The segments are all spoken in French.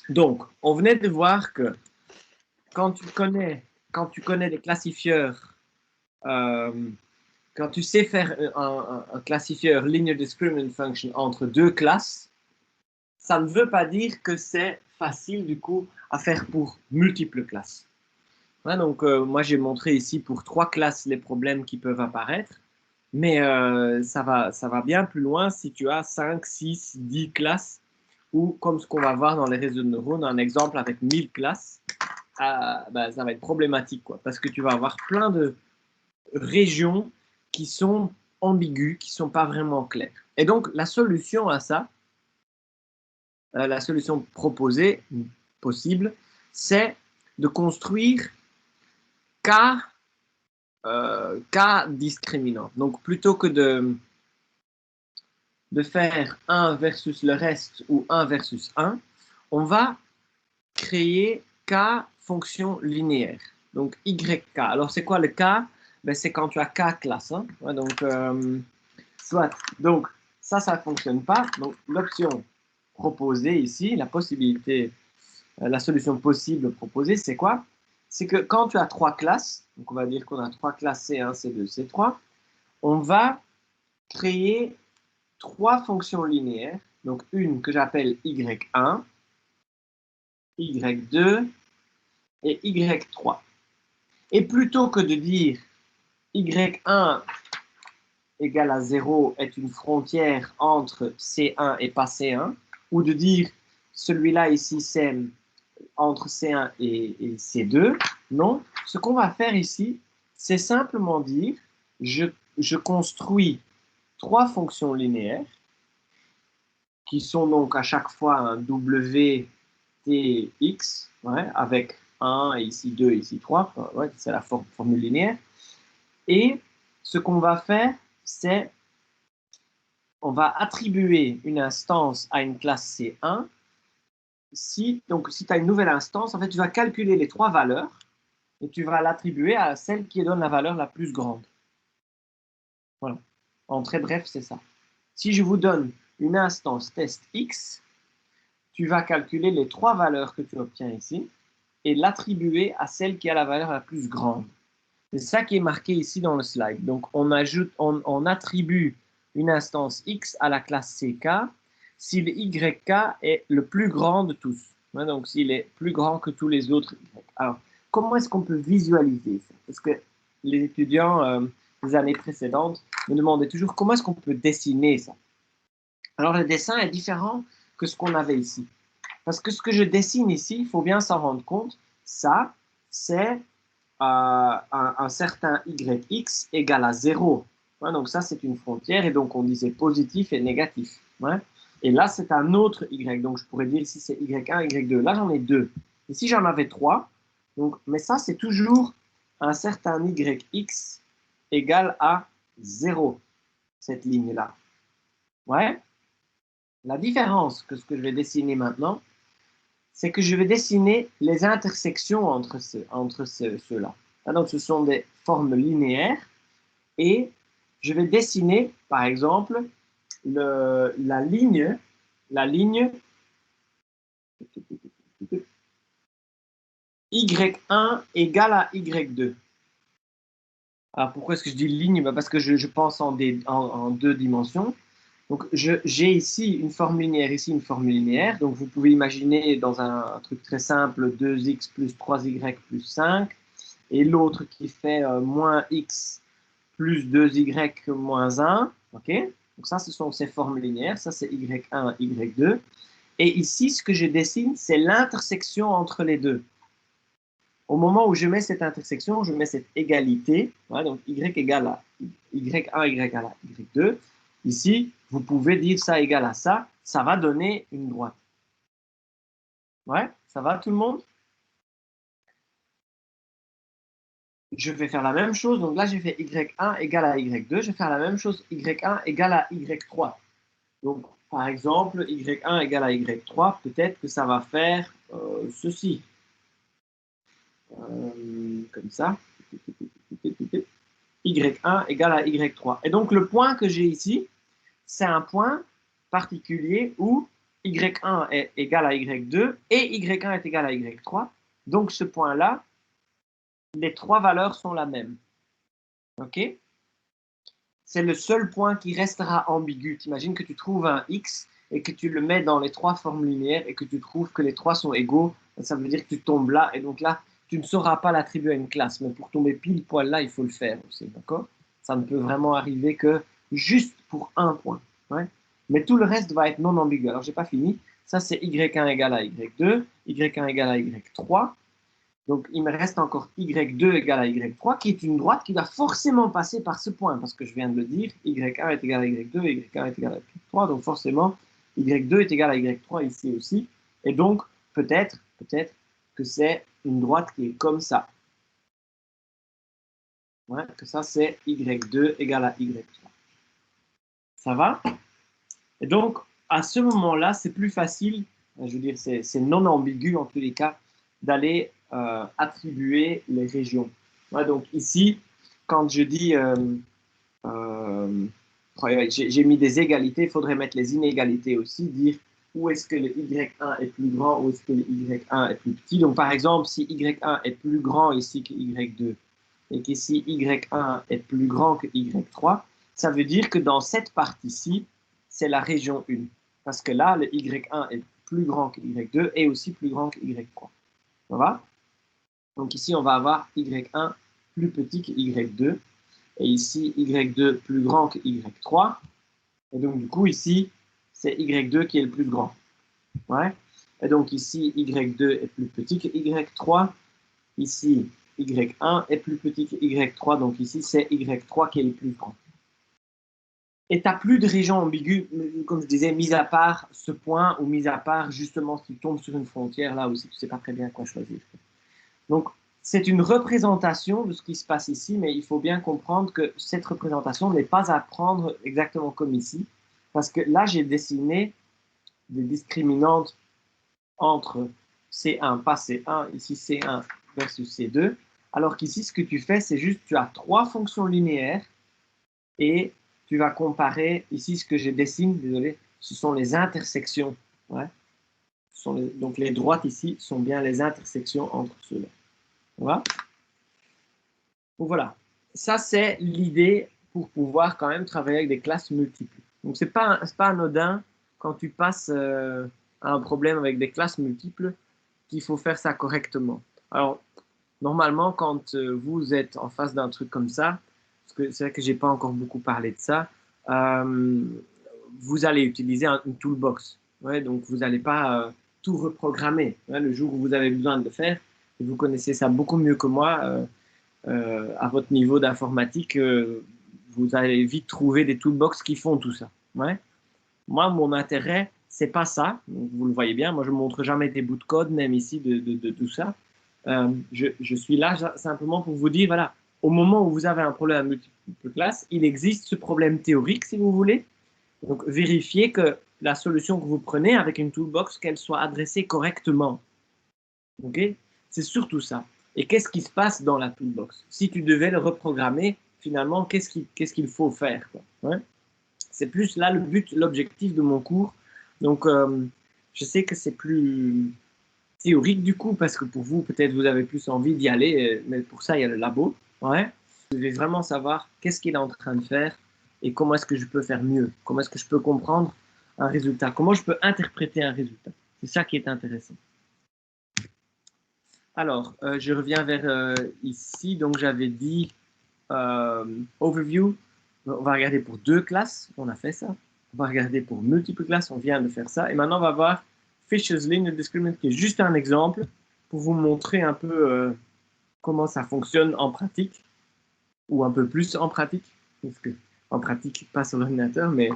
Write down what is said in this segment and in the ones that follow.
Donc, on venait de voir que quand tu connais les classifieurs, quand tu sais faire un classifieur linear discriminant function entre deux classes, ça ne veut pas dire que c'est facile du coup à faire pour multiples classes. Ouais, donc, moi j'ai montré ici pour 3 classes les problèmes qui peuvent apparaître, mais ça va bien plus loin si tu as 5, 6, 10 classes, ou comme ce qu'on va voir dans les réseaux de neurones, un exemple avec 1000 classes, bah, ça va être problématique, quoi, parce que tu vas avoir plein de régions qui sont ambiguës, qui ne sont pas vraiment claires. Et donc la solution à ça, la solution proposée, possible, c'est de construire K discriminant. Donc plutôt que de faire 1 versus le reste ou 1 versus 1, on va créer K fonction linéaire. Donc YK. Alors c'est quoi le K? Ben, c'est quand tu as K classes. Hein? Ouais, donc, soit. Donc ça ne fonctionne pas. Donc l'option proposée ici, la possibilité, la solution possible proposée, c'est quoi? C'est que quand tu as 3 classes, donc on va dire qu'on a 3 classes C1, C2, C3, on va créer 3 fonctions linéaires, donc une que j'appelle Y1, Y2 et Y3. Et plutôt que de dire Y1 égale à 0 est une frontière entre C1 et pas C1, ou de dire celui-là ici c'est entre C1 et C2, non. Ce qu'on va faire ici, c'est simplement dire je construis 3 fonctions linéaires qui sont donc à chaque fois un W, T, X, ouais, avec 1, et ici 2, et ici 3, ouais, c'est la formule linéaire. Et ce qu'on va faire, c'est on va attribuer une instance à une classe C1. Donc, si tu as une nouvelle instance, en fait, tu vas calculer les 3 valeurs et tu vas l'attribuer à celle qui donne la valeur la plus grande. Voilà. En très bref, c'est ça. Si je vous donne une instance test X, tu vas calculer les 3 valeurs que tu obtiens ici et l'attribuer à celle qui a la valeur la plus grande. C'est ça qui est marqué ici dans le slide. Donc, on attribue une instance X à la classe CK si le YK est le plus grand de tous. Ouais, donc, s'il est plus grand que tous les autres Y. Alors, comment est-ce qu'on peut visualiser ça? Parce que les étudiants des années précédentes me demandaient toujours comment est-ce qu'on peut dessiner ça. Alors, le dessin est différent que ce qu'on avait ici. Parce que ce que je dessine ici, il faut bien s'en rendre compte, ça, c'est un certain YX égale à 0. Ouais, donc ça, c'est une frontière, et donc on disait positif et négatif. Ouais. Et là, c'est un autre Y. Donc je pourrais dire ici, c'est Y1, Y2. Là, j'en ai 2. Ici, j'en avais 3. Donc, mais ça, c'est toujours un certain YX égale à 0, cette ligne-là. Ouais. La différence que ce que je vais dessiner maintenant, c'est que je vais dessiner les intersections entre ceux-là. Donc, ce sont des formes linéaires et je vais dessiner, par exemple, la ligne Y1 égale à Y2. Alors, pourquoi est-ce que je dis ligne? Parce que je pense en 2 dimensions. Donc, j'ai ici une forme linéaire, ici une forme linéaire. Donc, vous pouvez imaginer dans un truc très simple, 2x plus 3y plus 5. Et l'autre qui fait moins x plus 2y moins 1. OK? Donc, ça, ce sont ces formes linéaires. Ça, c'est y1, y2. Et ici, ce que je dessine, c'est l'intersection entre les deux. Au moment où je mets cette intersection, je mets cette égalité. Ouais, donc y égale à y1, y égale à y2. Ici, vous pouvez dire ça égale à ça. Ça va donner une droite. Ouais, ça va tout le monde? Je vais faire la même chose. Donc là, j'ai fait y1 égale à y2. Je vais faire la même chose, y1 égale à y3. Donc, par exemple, y1 égale à y3, peut-être que ça va faire ceci. Comme ça. Y1 égale à Y3. Et donc, le point que j'ai ici, c'est un point particulier où y1 est égal à y2 et y1 est égal à y3. Donc, ce point-là, les trois valeurs sont la même. OK? C'est le seul point qui restera ambigu. T'imagines que tu trouves un x et que tu le mets dans les trois formes linéaires et que tu trouves que les trois sont égaux. Ça veut dire que tu tombes là. Et donc là, tu ne sauras pas l'attribuer à une classe. Mais pour tomber pile poil là, il faut le faire aussi. D'accord? Ça ne peut vraiment arriver que juste pour un point. Ouais? Mais tout le reste va être non ambigu. Alors, je n'ai pas fini. Ça, c'est y1 égale à y2, y1 égale à y3. Donc, il me reste encore y2 égale à y3, qui est une droite qui va forcément passer par ce point, parce que je viens de le dire, y1 est égal à y2, y1 est égal à y3, donc forcément, y2 est égal à y3 ici aussi. Et donc, peut-être que c'est une droite qui est comme ça. Ouais, que ça, c'est y2 égale à y3. Ça va? Et donc, à ce moment-là, c'est plus facile, je veux dire, c'est non ambigu en tous les cas, d'aller attribuer les régions. Ouais, donc ici, quand je dis, j'ai mis des égalités, il faudrait mettre les inégalités aussi, dire où est-ce que le y1 est plus grand, où est-ce que le y1 est plus petit. Donc par exemple, si y1 est plus grand ici que y2, et qu'ici y1 est plus grand que y3, ça veut dire que dans cette partie-ci, c'est la région 1. Parce que là, le y1 est plus grand que y2 et aussi plus grand que y3. Ça va? Donc ici, on va avoir y1 plus petit que y2. Et ici, y2 plus grand que y3. Et donc, du coup, ici, c'est y2 qui est le plus grand. Ouais? Et donc, ici, y2 est plus petit que y3. Ici, y1 est plus petit que y3. Donc, ici, c'est y3 qui est le plus grand. Et tu n'as plus de région ambiguë, comme je disais, mis à part ce point ou mis à part justement si tu tombes sur une frontière là aussi, tu ne sais pas très bien quoi choisir. Donc, c'est une représentation de ce qui se passe ici, mais il faut bien comprendre que cette représentation n'est pas à prendre exactement comme ici, parce que là, j'ai dessiné des discriminantes entre C1, pas C1, ici C1 versus C2, alors qu'ici, ce que tu fais, c'est juste, tu as trois fonctions linéaires et tu vas comparer, ici, ce que je dessine, désolé, ce sont les intersections. Ouais. Donc, les droites ici sont bien les intersections entre ceux-là. Voilà. Donc voilà, ça c'est l'idée pour pouvoir quand même travailler avec des classes multiples. Donc c'est pas anodin quand tu passes à un problème avec des classes multiples qu'il faut faire ça correctement. Alors normalement quand vous êtes en face d'un truc comme ça, parce que c'est vrai que j'ai pas encore beaucoup parlé de ça, vous allez utiliser une toolbox. Ouais, donc vous n'allez pas tout reprogrammer. Ouais, le jour où vous avez besoin de le faire, et vous connaissez ça beaucoup mieux que moi. À votre niveau d'informatique, vous allez vite trouver des toolbox qui font tout ça. Ouais. Moi, mon intérêt, c'est pas ça. Donc, vous le voyez bien, moi, je ne montre jamais des bouts de code, même ici, de tout ça. Je suis là simplement pour vous dire, voilà, au moment où vous avez un problème à multiples classes, il existe ce problème théorique, si vous voulez. Donc, vérifiez que la solution que vous prenez avec une toolbox, qu'elle soit adressée correctement. Ok? C'est surtout ça. Et qu'est-ce qui se passe dans la toolbox? Si tu devais le reprogrammer, finalement, qu'est-ce qu'il faut faire, quoi? Ouais. C'est plus là le but, l'objectif de mon cours. Donc, je sais que c'est plus théorique du coup, parce que pour vous, peut-être vous avez plus envie d'y aller, mais pour ça, il y a le labo. Ouais. Je vais vraiment savoir qu'est-ce qu'il est en train de faire et comment est-ce que je peux faire mieux. Comment est-ce que je peux comprendre un résultat. Comment je peux interpréter un résultat. C'est ça qui est intéressant. Alors, je reviens vers ici. Donc, j'avais dit overview. On va regarder pour deux classes. On a fait ça. On va regarder pour multiples classes. On vient de faire ça. Et maintenant, on va voir Fisher's Linear Discriminant, qui est juste un exemple pour vous montrer un peu comment ça fonctionne en pratique, ou un peu plus en pratique, parce que en pratique, pas sur l'ordinateur, mais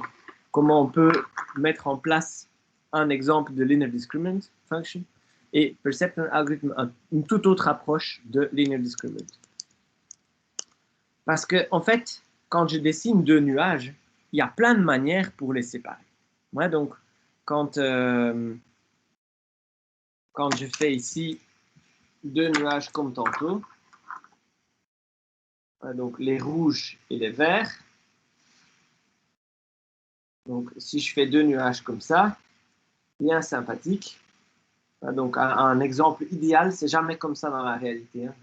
comment on peut mettre en place un exemple de linear discriminant function et perceptron algorithm, une toute autre approche de linear discriminant. Parce que, en fait, quand je dessine deux nuages, il y a plein de manières pour les séparer. Ouais, donc, quand je fais ici 2 nuages comme tantôt, donc les rouges et les verts, donc si je fais 2 nuages comme ça, bien sympathique. Donc, un exemple idéal, c'est jamais comme ça dans la réalité. Hein.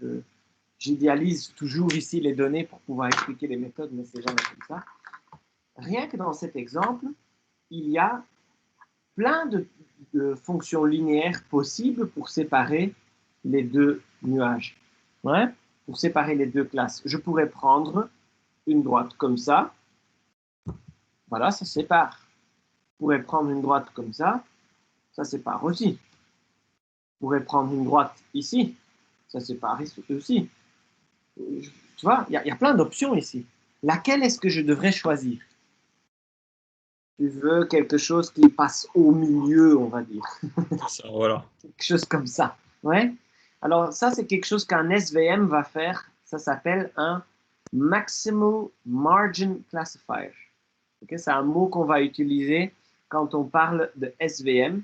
J'idéalise toujours ici les données pour pouvoir expliquer les méthodes, mais c'est jamais comme ça. Rien que dans cet exemple, il y a plein de fonctions linéaires possibles pour séparer les deux nuages. Ouais? Pour séparer les deux classes. Je pourrais prendre une droite comme ça. Voilà, ça sépare. Je pourrais prendre une droite comme ça sépare aussi. Je pourrais prendre une droite ici, ça sépare aussi. Tu vois, il y a plein d'options ici. Laquelle est-ce que je devrais choisir? Tu veux quelque chose qui passe au milieu, on va dire. Ça, voilà. Quelque chose comme ça. Ouais. Alors, ça, c'est quelque chose qu'un SVM va faire. Ça s'appelle un Maximal Margin Classifier. Okay? C'est un mot qu'on va utiliser quand on parle de SVM.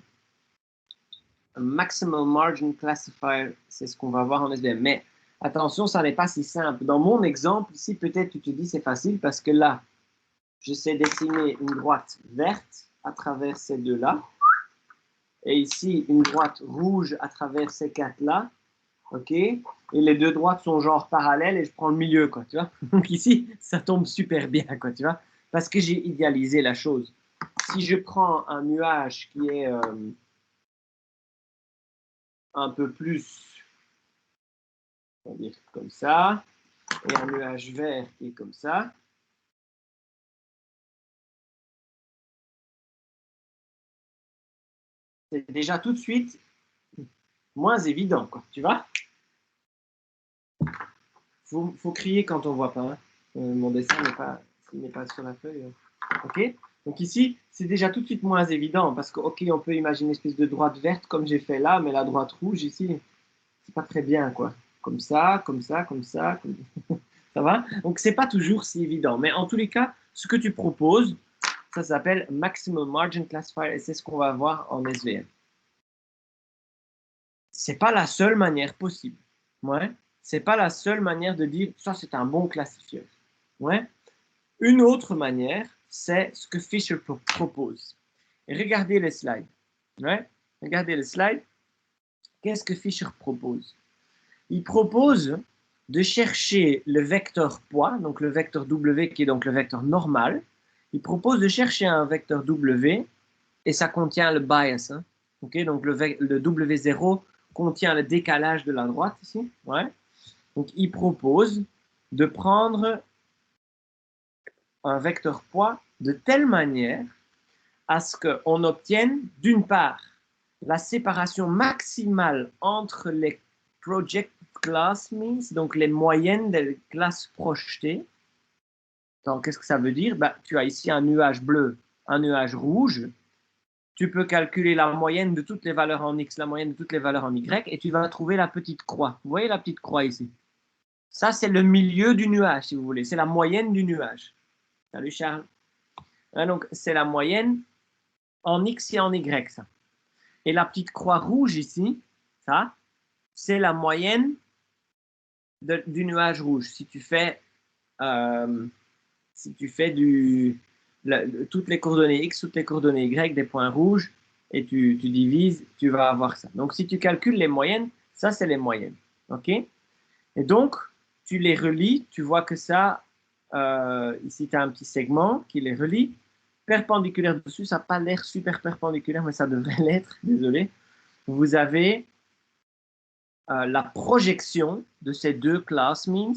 Un Maximal Margin Classifier, c'est ce qu'on va voir en SVM. Mais attention, ça n'est pas si simple. Dans mon exemple, ici, peut-être tu te dis c'est facile parce que là, je sais dessiner une droite verte à travers ces deux-là. Et ici, une droite rouge à travers ces quatre-là. OK? Et les deux droites sont genre parallèles et je prends le milieu, quoi, tu vois? Donc ici, ça tombe super bien, quoi, tu vois? Parce que j'ai idéalisé la chose. Si je prends un nuage qui est un peu plus, on va dire comme ça, et un nuage vert qui est comme ça, c'est déjà tout de suite moins évident, quoi, tu vois? Faut crier quand on voit pas. Hein. Mon dessin n'est pas sur la feuille. Ok. Donc ici, c'est déjà tout de suite moins évident parce que ok, on peut imaginer une espèce de droite verte comme j'ai fait là, mais la droite rouge ici, c'est pas très bien quoi. Comme ça, comme ça, comme ça. Comme... ça va? Donc c'est pas toujours si évident. Mais en tous les cas, ce que tu proposes, ça s'appelle Maximum Margin Classifier et c'est ce qu'on va voir en SVM. C'est pas la seule manière possible. Ouais. C'est pas la seule manière de dire ça c'est un bon classifieur. Ouais. Une autre manière, c'est ce que Fisher propose. Et regardez les slides. Ouais. Regardez les slides. Qu'est-ce que Fisher propose? Il propose de chercher le vecteur poids, donc le vecteur W qui est donc le vecteur normal. Il propose de chercher un vecteur W et ça contient le bias. Hein. Okay, donc le W0 contient le décalage de la droite ici. Ouais. Donc il propose de prendre un vecteur poids de telle manière à ce qu'on obtienne d'une part la séparation maximale entre les project class means, donc les moyennes des classes projetées. Donc qu'est-ce que ça veut dire? Tu as ici un nuage bleu, un nuage rouge. Tu peux calculer la moyenne de toutes les valeurs en X, la moyenne de toutes les valeurs en Y, et tu vas trouver la petite croix. Vous voyez la petite croix ici? Ça, c'est le milieu du nuage, si vous voulez. C'est la moyenne du nuage. Salut Charles. Donc, c'est la moyenne en X et en Y, ça. Et la petite croix rouge ici, ça, c'est la moyenne du nuage rouge. Si tu fais, toutes les coordonnées X, toutes les coordonnées Y, des points rouges, et tu divises, tu vas avoir ça. Donc, si tu calcules les moyennes, ça, c'est les moyennes. OK? Et donc, tu les relis, tu vois que ça, ici, tu as un petit segment qui les relie. Perpendiculaire dessus, ça n'a pas l'air super perpendiculaire, mais ça devrait l'être, désolé. Vous avez la projection de ces deux class means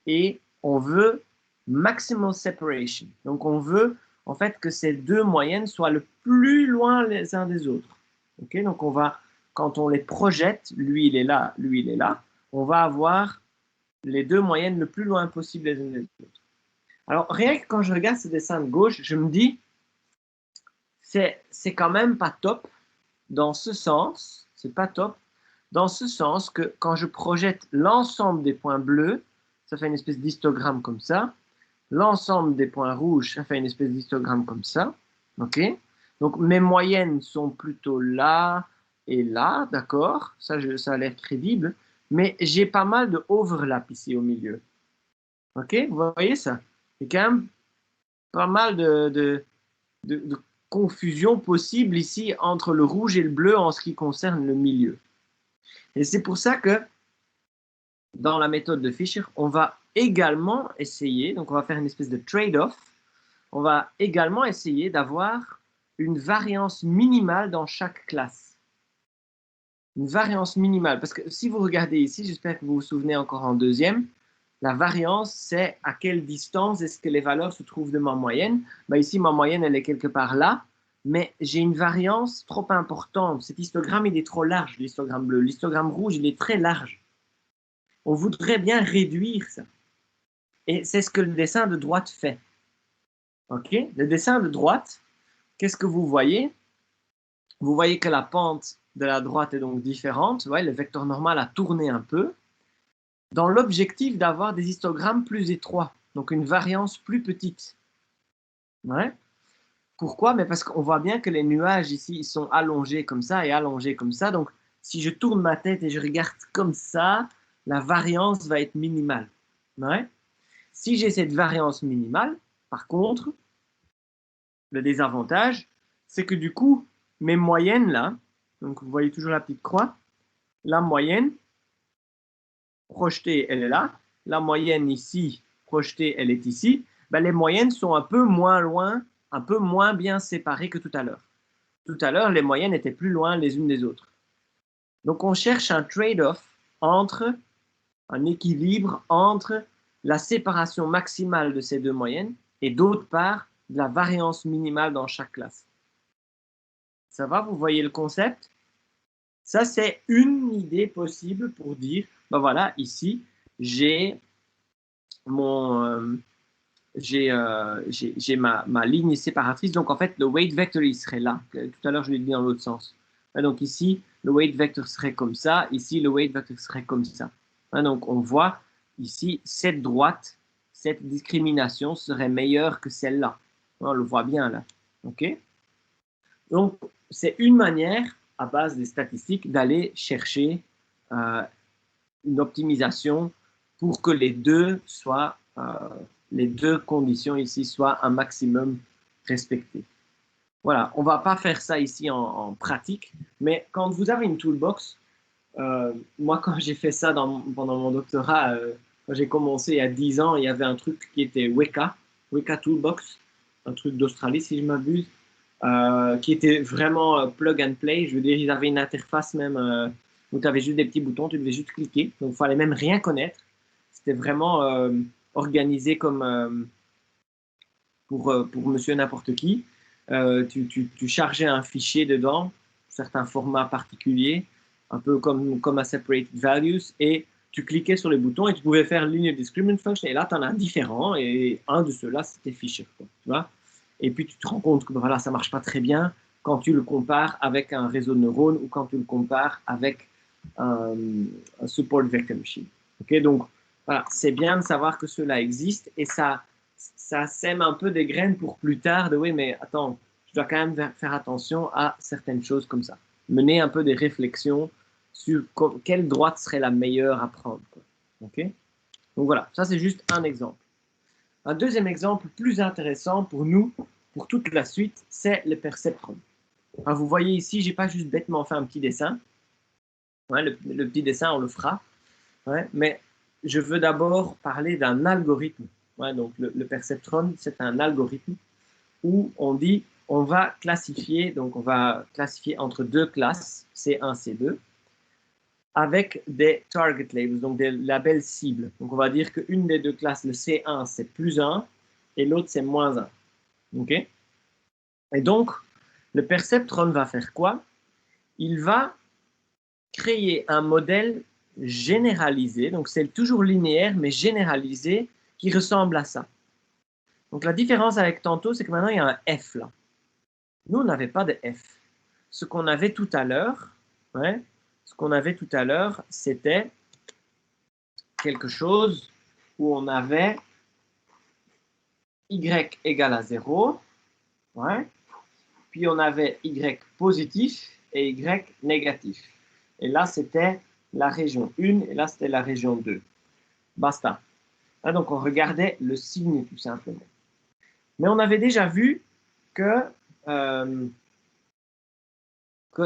et on veut maximal separation. Donc, on veut en fait que ces deux moyennes soient le plus loin les uns des autres. Okay? Donc, quand on les projette, lui il est là, lui il est là, on va avoir les deux moyennes le plus loin possible les unes des autres. Alors, rien que quand je regarde ce dessin de gauche, je me dis, c'est quand même pas top dans ce sens, c'est pas top, dans ce sens que quand je projette l'ensemble des points bleus, ça fait une espèce d'histogramme comme ça, l'ensemble des points rouges, ça fait une espèce d'histogramme comme ça, ok? Donc mes moyennes sont plutôt là et là, d'accord, ça a l'air crédible, mais j'ai pas mal de overlap ici au milieu, ok? Vous voyez ça? Il y a quand même pas mal de confusion possible ici entre le rouge et le bleu en ce qui concerne le milieu. Et c'est pour ça que dans la méthode de Fisher, on va également essayer, donc on va faire une espèce de trade-off, on va également essayer d'avoir une variance minimale dans chaque classe. Une variance minimale, parce que si vous regardez ici, j'espère que vous vous souvenez encore en deuxième, la variance, c'est à quelle distance est-ce que les valeurs se trouvent de ma moyenne. Ben ici, ma moyenne, elle est quelque part là, mais j'ai une variance trop importante. Cet histogramme, il est trop large, l'histogramme bleu. L'histogramme rouge, il est très large. On voudrait bien réduire ça. Et c'est ce que le dessin de droite fait. Ok? Le dessin de droite, qu'est-ce que vous voyez? Vous voyez que la pente de la droite est donc différente. Ouais, le vecteur normal a tourné un peu, dans l'objectif d'avoir des histogrammes plus étroits, donc une variance plus petite. Ouais. Pourquoi? Mais parce qu'on voit bien que les nuages ici, ils sont allongés comme ça et allongés comme ça. Donc, si je tourne ma tête et je regarde comme ça, la variance va être minimale. Ouais. Si j'ai cette variance minimale, par contre, le désavantage, c'est que du coup, mes moyennes là, donc vous voyez toujours la petite croix, la moyenne projetée, elle est là, la moyenne ici, projetée, elle est ici, ben, les moyennes sont un peu moins loin, un peu moins bien séparées que tout à l'heure. Tout à l'heure, les moyennes étaient plus loin les unes des autres. Donc on cherche un trade-off entre, un équilibre entre la séparation maximale de ces deux moyennes et d'autre part, de la variance minimale dans chaque classe. Ça va, vous voyez le concept? Ça, c'est une idée possible pour dire, ben voilà, ici, j'ai mon, j'ai ma ligne séparatrice. Donc, en fait, le weight vector, il serait là. Tout à l'heure, je l'ai dit dans l'autre sens. Donc, ici, le weight vector serait comme ça. Ici, le weight vector serait comme ça. Donc, on voit ici, cette droite, cette discrimination serait meilleure que celle-là. On le voit bien là. OK? Donc, c'est une manière, à base des statistiques, d'aller chercher une optimisation pour que les deux conditions ici soient un maximum respectées. Voilà, on ne va pas faire ça ici en pratique, mais quand vous avez une toolbox, moi quand j'ai fait ça pendant mon doctorat, quand j'ai commencé il y a 10 ans, il y avait un truc qui était Weka Toolbox, un truc d'Australie si je m'abuse, qui était vraiment plug and play. Je veux dire, ils avaient une interface même où tu avais juste des petits boutons, tu devais juste cliquer. Donc, il fallait même rien connaître. C'était vraiment organisé comme pour monsieur n'importe qui. Tu chargeais un fichier dedans, certains formats particuliers, un peu comme à Separated Values, et tu cliquais sur les boutons et tu pouvais faire Linear Discriminant Function. Et là, tu en as différents, et un de ceux-là, c'était Fisher. Tu vois? Et puis tu te rends compte que voilà, ça ne marche pas très bien quand tu le compares avec un réseau de neurones ou quand tu le compares avec un support vector machine. Okay, donc voilà, c'est bien de savoir que cela existe et ça sème un peu des graines pour plus tard de oui, mais attends, je dois quand même faire attention à certaines choses comme ça. Mener un peu des réflexions sur quelle droite serait la meilleure à prendre. Quoi. Okay, donc voilà, ça c'est juste un exemple. Un deuxième exemple plus intéressant pour nous, pour toute la suite, c'est le perceptron. Alors vous voyez ici, je n'ai pas juste bêtement fait un petit dessin. Ouais, le petit dessin, on le fera. Ouais, mais je veux d'abord parler d'un algorithme. Ouais, donc le perceptron, c'est un algorithme où on dit on va classifier, donc on va classifier entre deux classes, C1, C2, avec des target labels, donc des labels cibles. Donc on va dire qu'une des deux classes, le C1, c'est plus 1 et l'autre, c'est moins 1. OK? Et donc, le perceptron va faire quoi? Il va créer un modèle généralisé, donc c'est toujours linéaire, mais généralisé, qui ressemble à ça. Donc la différence avec tantôt, c'est que maintenant, il y a un F là. Nous, on n'avait pas de F. Ce qu'on avait tout à l'heure, ouais, c'était quelque chose où on avait y égale à 0, ouais, puis on avait y positif et y négatif. Et là, c'était la région 1 et là, c'était la région 2. Basta. Là, donc, on regardait le signe tout simplement. Mais on avait déjà vu que que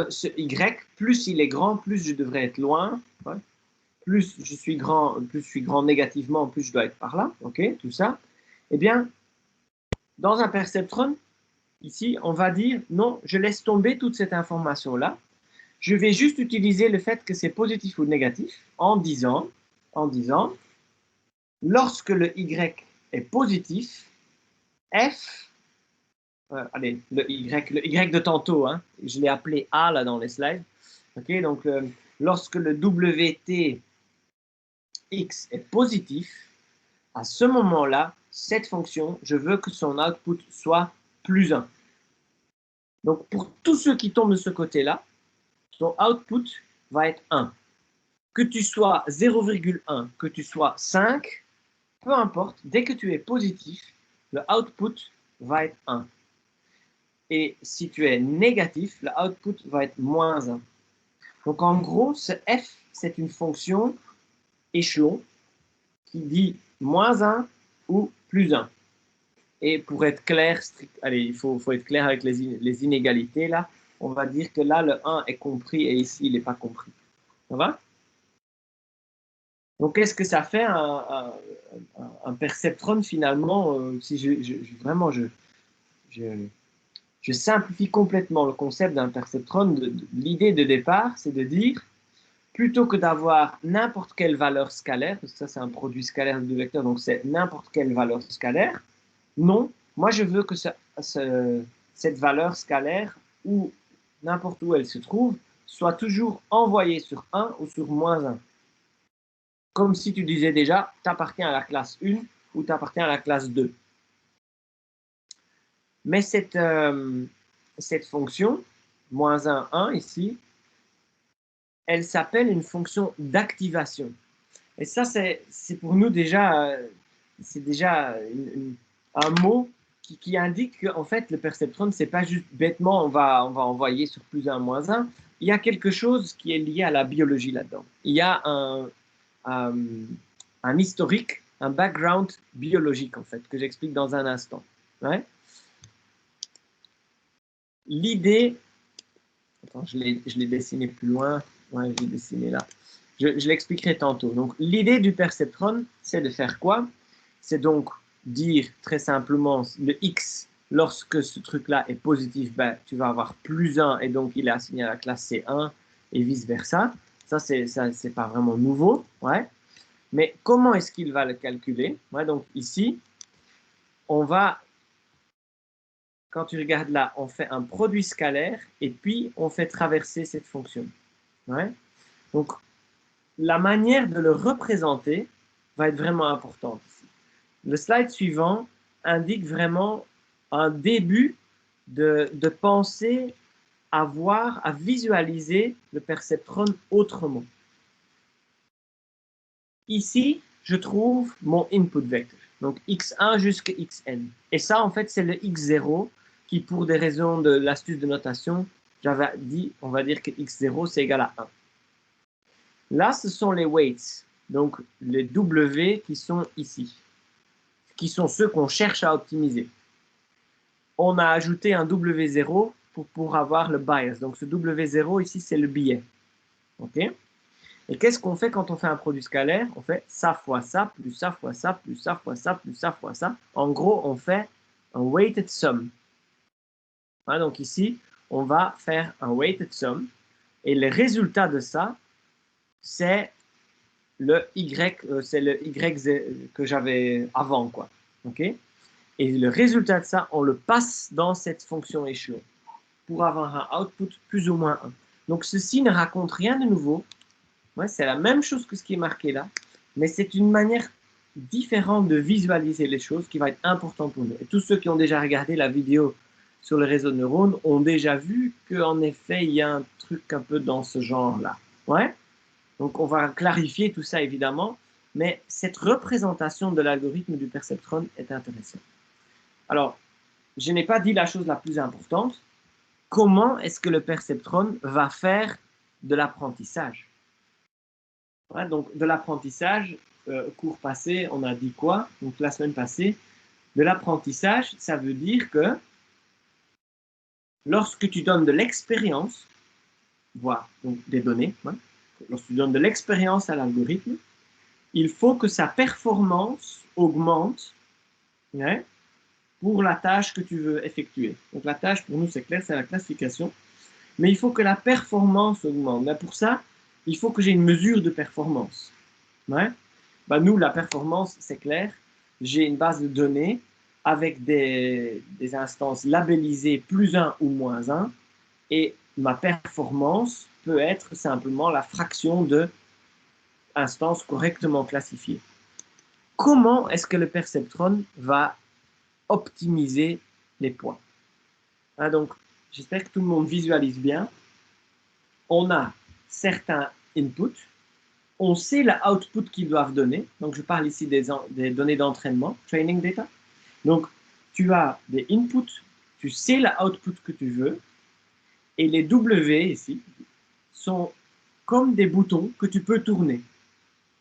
ce Y, plus il est grand, plus je devrais être loin. Ouais. Plus je suis grand négativement, plus je dois être par là. OK, tout ça. Eh bien, dans un perceptron, ici, on va dire non, je laisse tomber toute cette information-là. Je vais juste utiliser le fait que c'est positif ou négatif en disant, lorsque le Y est positif, F, allez, le Y de tantôt, hein, je l'ai appelé A là dans les slides. Ok, donc lorsque le WT X est positif, à ce moment-là, cette fonction, je veux que son output soit plus 1. Donc pour tous ceux qui tombent de ce côté-là, ton output va être 1. Que tu sois 0,1, que tu sois 5, peu importe, dès que tu es positif, le output va être 1. Et si tu es négatif, le output va être moins 1. Donc en gros, ce f, c'est une fonction échelon qui dit moins 1 ou plus 1. Et pour être clair, allez, il faut être clair avec les inégalités là. On va dire que là, le 1 est compris et ici, il n'est pas compris. Ça va? Donc, qu'est-ce que ça fait un perceptron finalement si vraiment je simplifie complètement le concept d'un perceptron. L'idée de départ, c'est de dire, plutôt que d'avoir n'importe quelle valeur scalaire, parce que ça c'est un produit scalaire de vecteurs, donc c'est n'importe quelle valeur scalaire, non, moi je veux que cette valeur scalaire, ou n'importe où elle se trouve, soit toujours envoyée sur 1 ou sur moins 1. Comme si tu disais déjà, tu appartiens à la classe 1 ou tu appartiens à la classe 2. Mais cette fonction, moins 1, 1 ici, elle s'appelle une fonction d'activation. Et ça, c'est pour nous déjà, c'est déjà un mot qui indique qu'en fait, le perceptron, c'est pas juste bêtement, on va envoyer sur plus 1, moins 1. Il y a quelque chose qui est lié à la biologie là-dedans. Il y a un historique, un background biologique, en fait, que j'explique dans un instant. Ouais. L'idée, attends, je l'ai dessiné plus loin. Ouais, je l'ai dessiné là. Je l'expliquerai tantôt. Donc, l'idée du perceptron, c'est de faire quoi? C'est donc dire très simplement le x, lorsque ce truc-là est positif, ben, tu vas avoir plus 1 et donc il est assigné à la classe C1 et vice-versa. Ça, c'est pas vraiment nouveau. Ouais. Mais comment est-ce qu'il va le calculer? Ouais, donc ici, on va, quand tu regardes là, on fait un produit scalaire et puis on fait traverser cette fonction. Ouais. Donc, la manière de le représenter va être vraiment importante ici. Le slide suivant indique vraiment un début de penser à voir, à visualiser le perceptron autrement. Ici, je trouve mon input vector, donc x1 jusqu'à xn. Et ça, en fait, c'est le x0 qui, pour des raisons de l'astuce de notation, j'avais dit, on va dire que x0, c'est égal à 1. Là, ce sont les weights, donc les W qui sont ici, qui sont ceux qu'on cherche à optimiser. On a ajouté un W0 pour avoir le bias. Donc ce W0 ici, c'est le biais. OK? Et qu'est-ce qu'on fait quand on fait un produit scalaire? On fait ça fois ça, plus ça fois ça, plus ça fois ça, plus ça fois ça. En gros, on fait un weighted sum. Hein, donc ici, on va faire un weighted sum. Et le résultat de ça, c'est le Y, c'est le Y que j'avais avant, quoi. OK? Et le résultat de ça, on le passe dans cette fonction échelon pour avoir un output plus ou moins 1. Donc ceci ne raconte rien de nouveau. Ouais, c'est la même chose que ce qui est marqué là, mais c'est une manière différente de visualiser les choses qui va être importante pour nous. Et tous ceux qui ont déjà regardé la vidéo sur le réseau de neurones ont déjà vu qu'en effet, il y a un truc un peu dans ce genre-là. Ouais? Donc on va clarifier tout ça évidemment, mais cette représentation de l'algorithme du perceptron est intéressante. Alors, je n'ai pas dit la chose la plus importante. Comment est-ce que le perceptron va faire de l'apprentissage? Ouais, donc, de l'apprentissage, cours passé, on a dit quoi? Donc, la semaine passée, de l'apprentissage, ça veut dire que lorsque tu donnes de l'expérience, voire donc des données, hein, lorsque tu donnes de l'expérience à l'algorithme, il faut que sa performance augmente, hein, pour la tâche que tu veux effectuer. Donc la tâche, pour nous, c'est clair, c'est la classification. Mais il faut que la performance augmente. Mais pour ça, il faut que j'ai une mesure de performance. Ouais? Bah, nous, la performance, c'est clair. J'ai une base de données avec des instances labellisées plus 1 ou moins 1. Et ma performance peut être simplement la fraction de instances correctement classifiées. Comment est-ce que le perceptron va optimiser les points? Hein, donc, j'espère que tout le monde visualise bien. On a certains inputs, on sait la output qu'ils doivent donner. Donc, je parle ici des données d'entraînement, training data. Donc, tu as des inputs, tu sais la output que tu veux, et les W ici sont comme des boutons que tu peux tourner.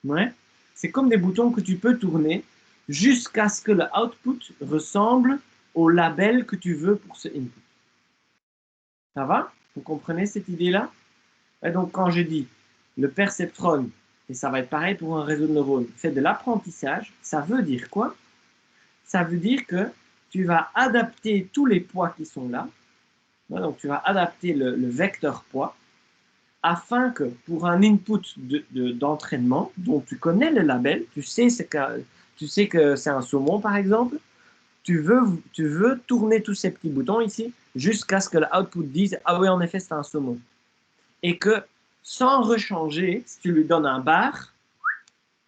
Ouais? C'est comme des boutons que tu peux tourner jusqu'à ce que le output ressemble au label que tu veux pour ce input. Ça va? Vous comprenez cette idée-là? Et donc, quand je dis le perceptron, et ça va être pareil pour un réseau de neurones, fait de l'apprentissage, ça veut dire quoi? Ça veut dire que tu vas adapter tous les poids qui sont là. Donc, tu vas adapter le vecteur poids afin que pour un input d'entraînement dont tu connais le label, tu sais que c'est un saumon par exemple, tu veux tourner tous ces petits boutons ici jusqu'à ce que le output dise « Ah oui, en effet, c'est un saumon ». Et que sans rechanger, si tu lui donnes un bar,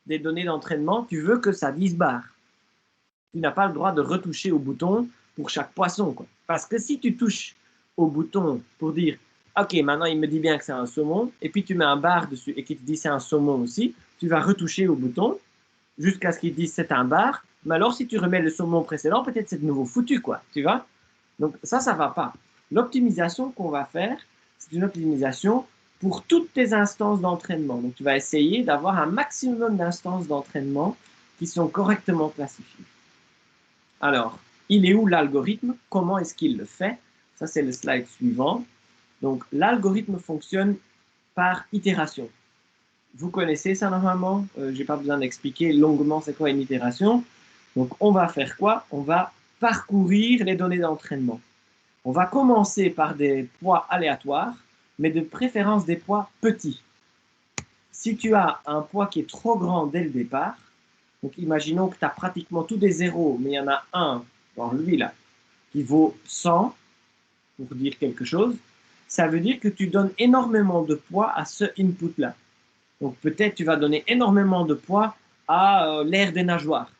des données d'entraînement, tu veux que ça dise bar. Tu n'as pas le droit de retoucher au bouton pour chaque poisson, quoi. Parce que si tu touches au bouton pour dire ok, maintenant il me dit bien que c'est un saumon, et puis tu mets un bar dessus et qu'il te dit c'est un saumon aussi, tu vas retoucher au bouton jusqu'à ce qu'il dise c'est un bar, mais alors si tu remets le saumon précédent, peut-être c'est de nouveau foutu, quoi, tu vois. Donc ça va pas. L'optimisation qu'on va faire, c'est une optimisation pour toutes tes instances d'entraînement. Donc tu vas essayer d'avoir un maximum d'instances d'entraînement qui sont correctement classifiées. Alors, il est où l'algorithme? Comment est-ce qu'il le fait? Ça, c'est le slide suivant. Donc, l'algorithme fonctionne par itération. Vous connaissez ça normalement, je n'ai pas besoin d'expliquer longuement c'est quoi une itération. Donc, on va faire quoi? On va parcourir les données d'entraînement. On va commencer par des poids aléatoires, mais de préférence des poids petits. Si tu as un poids qui est trop grand dès le départ, donc imaginons que tu as pratiquement tous des zéros, mais il y en a un, genre lui là, qui vaut 100, pour dire quelque chose, ça veut dire que tu donnes énormément de poids à ce input-là. Donc peut-être tu vas donner énormément de poids à l'aire des nageoires.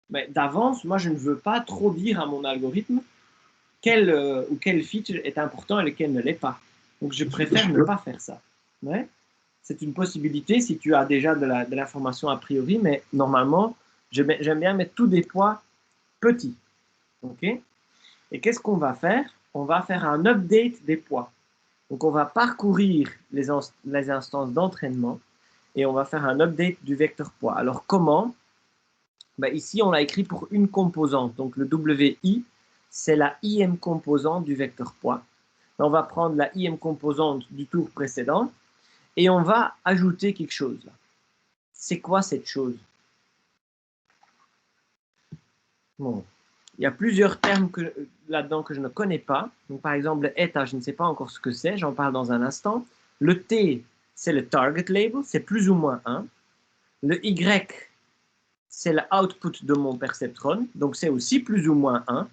Mais d'avance, moi je ne veux pas trop dire à mon algorithme quel feature est important et lequel ne l'est pas. Donc je préfère ne pas faire ça. Ouais. C'est une possibilité si tu as déjà de l'information a priori, mais normalement, j'aime bien mettre tous des poids petits. OK? Et qu'est-ce qu'on va faire? On va faire un update des poids. Donc on va parcourir les instances d'entraînement et on va faire un update du vecteur poids. Alors comment? Ben ici, on l'a écrit pour une composante. Donc le WI, c'est la IM composante du vecteur poids. On va prendre la IM composante du tour précédent et on va ajouter quelque chose. C'est quoi cette chose? Bon, il y a plusieurs termes là-dedans que je ne connais pas. Donc, par exemple, le eta, je ne sais pas encore ce que c'est, j'en parle dans un instant. Le T, c'est le target label, c'est plus ou moins 1. Le Y, c'est l'output de mon perceptron, donc c'est aussi plus ou moins 1.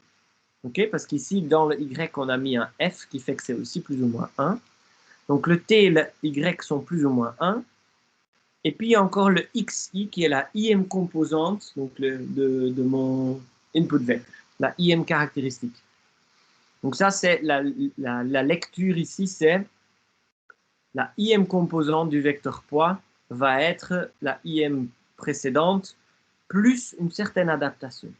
Okay, parce qu'ici, dans le Y, on a mis un F qui fait que c'est aussi plus ou moins 1. Donc le T et le Y sont plus ou moins 1. Et puis il y a encore le XI qui est la IM composante donc de mon input vector, la IM caractéristique. Donc ça, c'est la lecture ici, c'est la IM composante du vecteur poids va être la IM précédente plus une certaine adaptation.